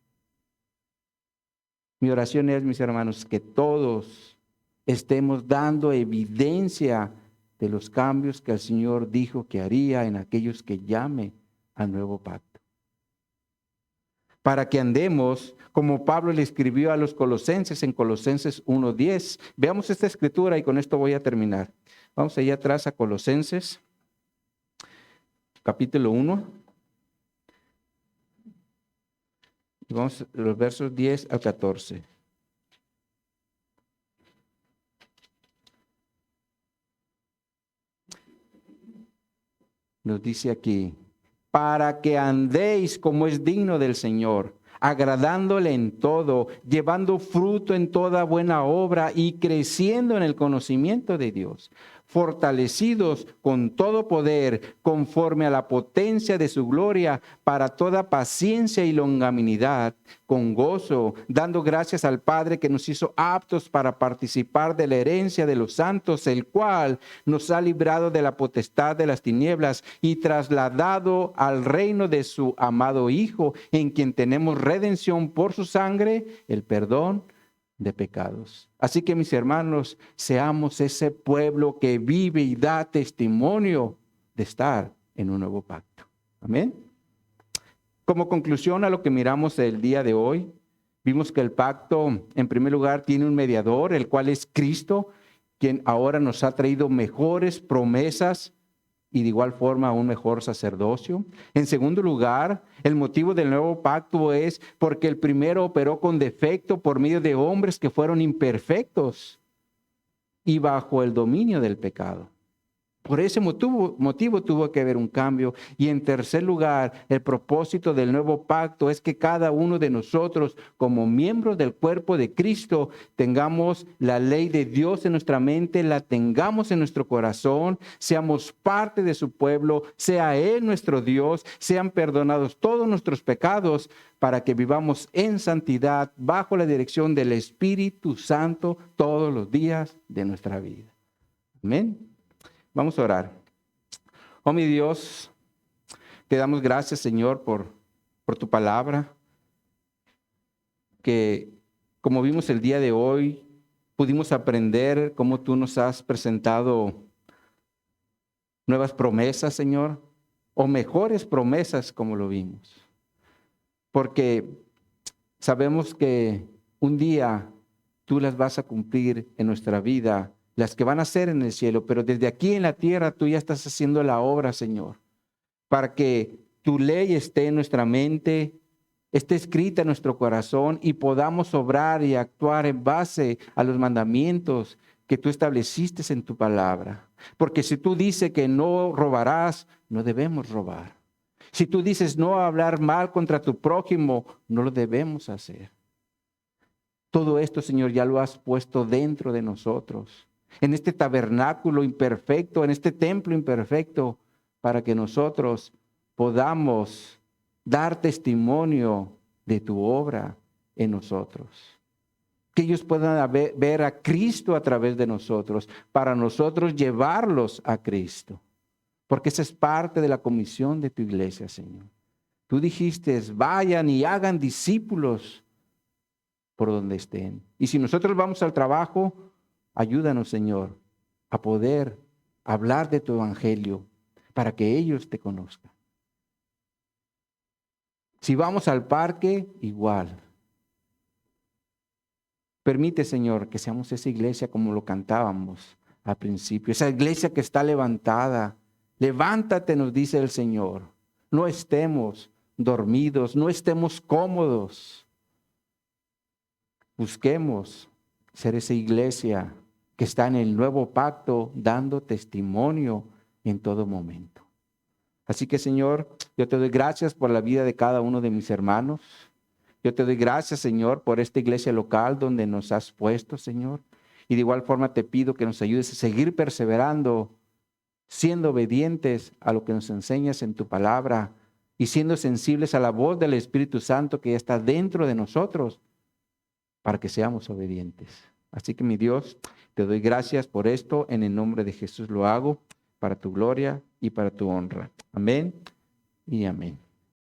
Mi oración es, mis hermanos, que todos estemos dando evidencia de los cambios que el Señor dijo que haría en aquellos que llame al nuevo pacto. Para que andemos como Pablo le escribió a los colosenses en Colosenses 1:10. Veamos esta escritura y con esto voy a terminar. Vamos allá atrás a Colosenses, capítulo 1. Y vamos a los versos 10 al 14. Nos dice aquí: para que andéis como es digno del Señor, agradándole en todo, llevando fruto en toda buena obra y creciendo en el conocimiento de Dios, fortalecidos con todo poder, conforme a la potencia de su gloria, para toda paciencia y longanimidad, con gozo, dando gracias al Padre que nos hizo aptos para participar de la herencia de los santos, el cual nos ha librado de la potestad de las tinieblas y trasladado al reino de su amado Hijo, en quien tenemos redención por su sangre, el perdón de pecados. Así que, mis hermanos, seamos ese pueblo que vive y da testimonio de estar en un nuevo pacto. Amén. Como conclusión a lo que miramos el día de hoy, vimos que el pacto, en primer lugar, tiene un mediador, el cual es Cristo, quien ahora nos ha traído mejores promesas y de igual forma un mejor sacerdocio. En segundo lugar, el motivo del nuevo pacto es porque el primero operó con defecto por medio de hombres que fueron imperfectos y bajo el dominio del pecado. Por ese motivo tuvo que haber un cambio. Y en tercer lugar, el propósito del nuevo pacto es que cada uno de nosotros, como miembros del cuerpo de Cristo, tengamos la ley de Dios en nuestra mente, la tengamos en nuestro corazón, seamos parte de su pueblo, sea Él nuestro Dios, sean perdonados todos nuestros pecados, para que vivamos en santidad bajo la dirección del Espíritu Santo todos los días de nuestra vida. Amén. Vamos a orar. Oh, mi Dios, te damos gracias, Señor, por tu palabra, que como vimos el día de hoy, pudimos aprender cómo tú nos has presentado nuevas promesas, Señor, o mejores promesas como lo vimos. Porque sabemos que un día tú las vas a cumplir en nuestra vida, las que van a ser en el cielo, pero desde aquí en la tierra tú ya estás haciendo la obra, Señor, para que tu ley esté en nuestra mente, esté escrita en nuestro corazón y podamos obrar y actuar en base a los mandamientos que tú estableciste en tu palabra. Porque si tú dices que no robarás, no debemos robar. Si tú dices no hablar mal contra tu prójimo, no lo debemos hacer. Todo esto, Señor, ya lo has puesto dentro de nosotros, en este tabernáculo imperfecto, en este templo imperfecto, para que nosotros podamos dar testimonio de tu obra en nosotros. Que ellos puedan ver a Cristo a través de nosotros, para nosotros llevarlos a Cristo. Porque esa es parte de la comisión de tu iglesia, Señor. Tú dijiste, vayan y hagan discípulos por donde estén. Y si nosotros vamos al trabajo, ayúdanos, Señor, a poder hablar de tu evangelio para que ellos te conozcan. Si vamos al parque, igual. Permite, Señor, que seamos esa iglesia como lo cantábamos al principio, esa iglesia que está levantada. Levántate, nos dice el Señor. No estemos dormidos, no estemos cómodos. Busquemos ser esa iglesia que está en el nuevo pacto, dando testimonio en todo momento. Así que, Señor, yo te doy gracias por la vida de cada uno de mis hermanos. Yo te doy gracias, Señor, por esta iglesia local donde nos has puesto, Señor. Y de igual forma te pido que nos ayudes a seguir perseverando, siendo obedientes a lo que nos enseñas en tu palabra y siendo sensibles a la voz del Espíritu Santo que ya está dentro de nosotros para que seamos obedientes. Así que, mi Dios, te doy gracias por esto. En el nombre de Jesús lo hago, para tu gloria y para tu honra. Amén y amén.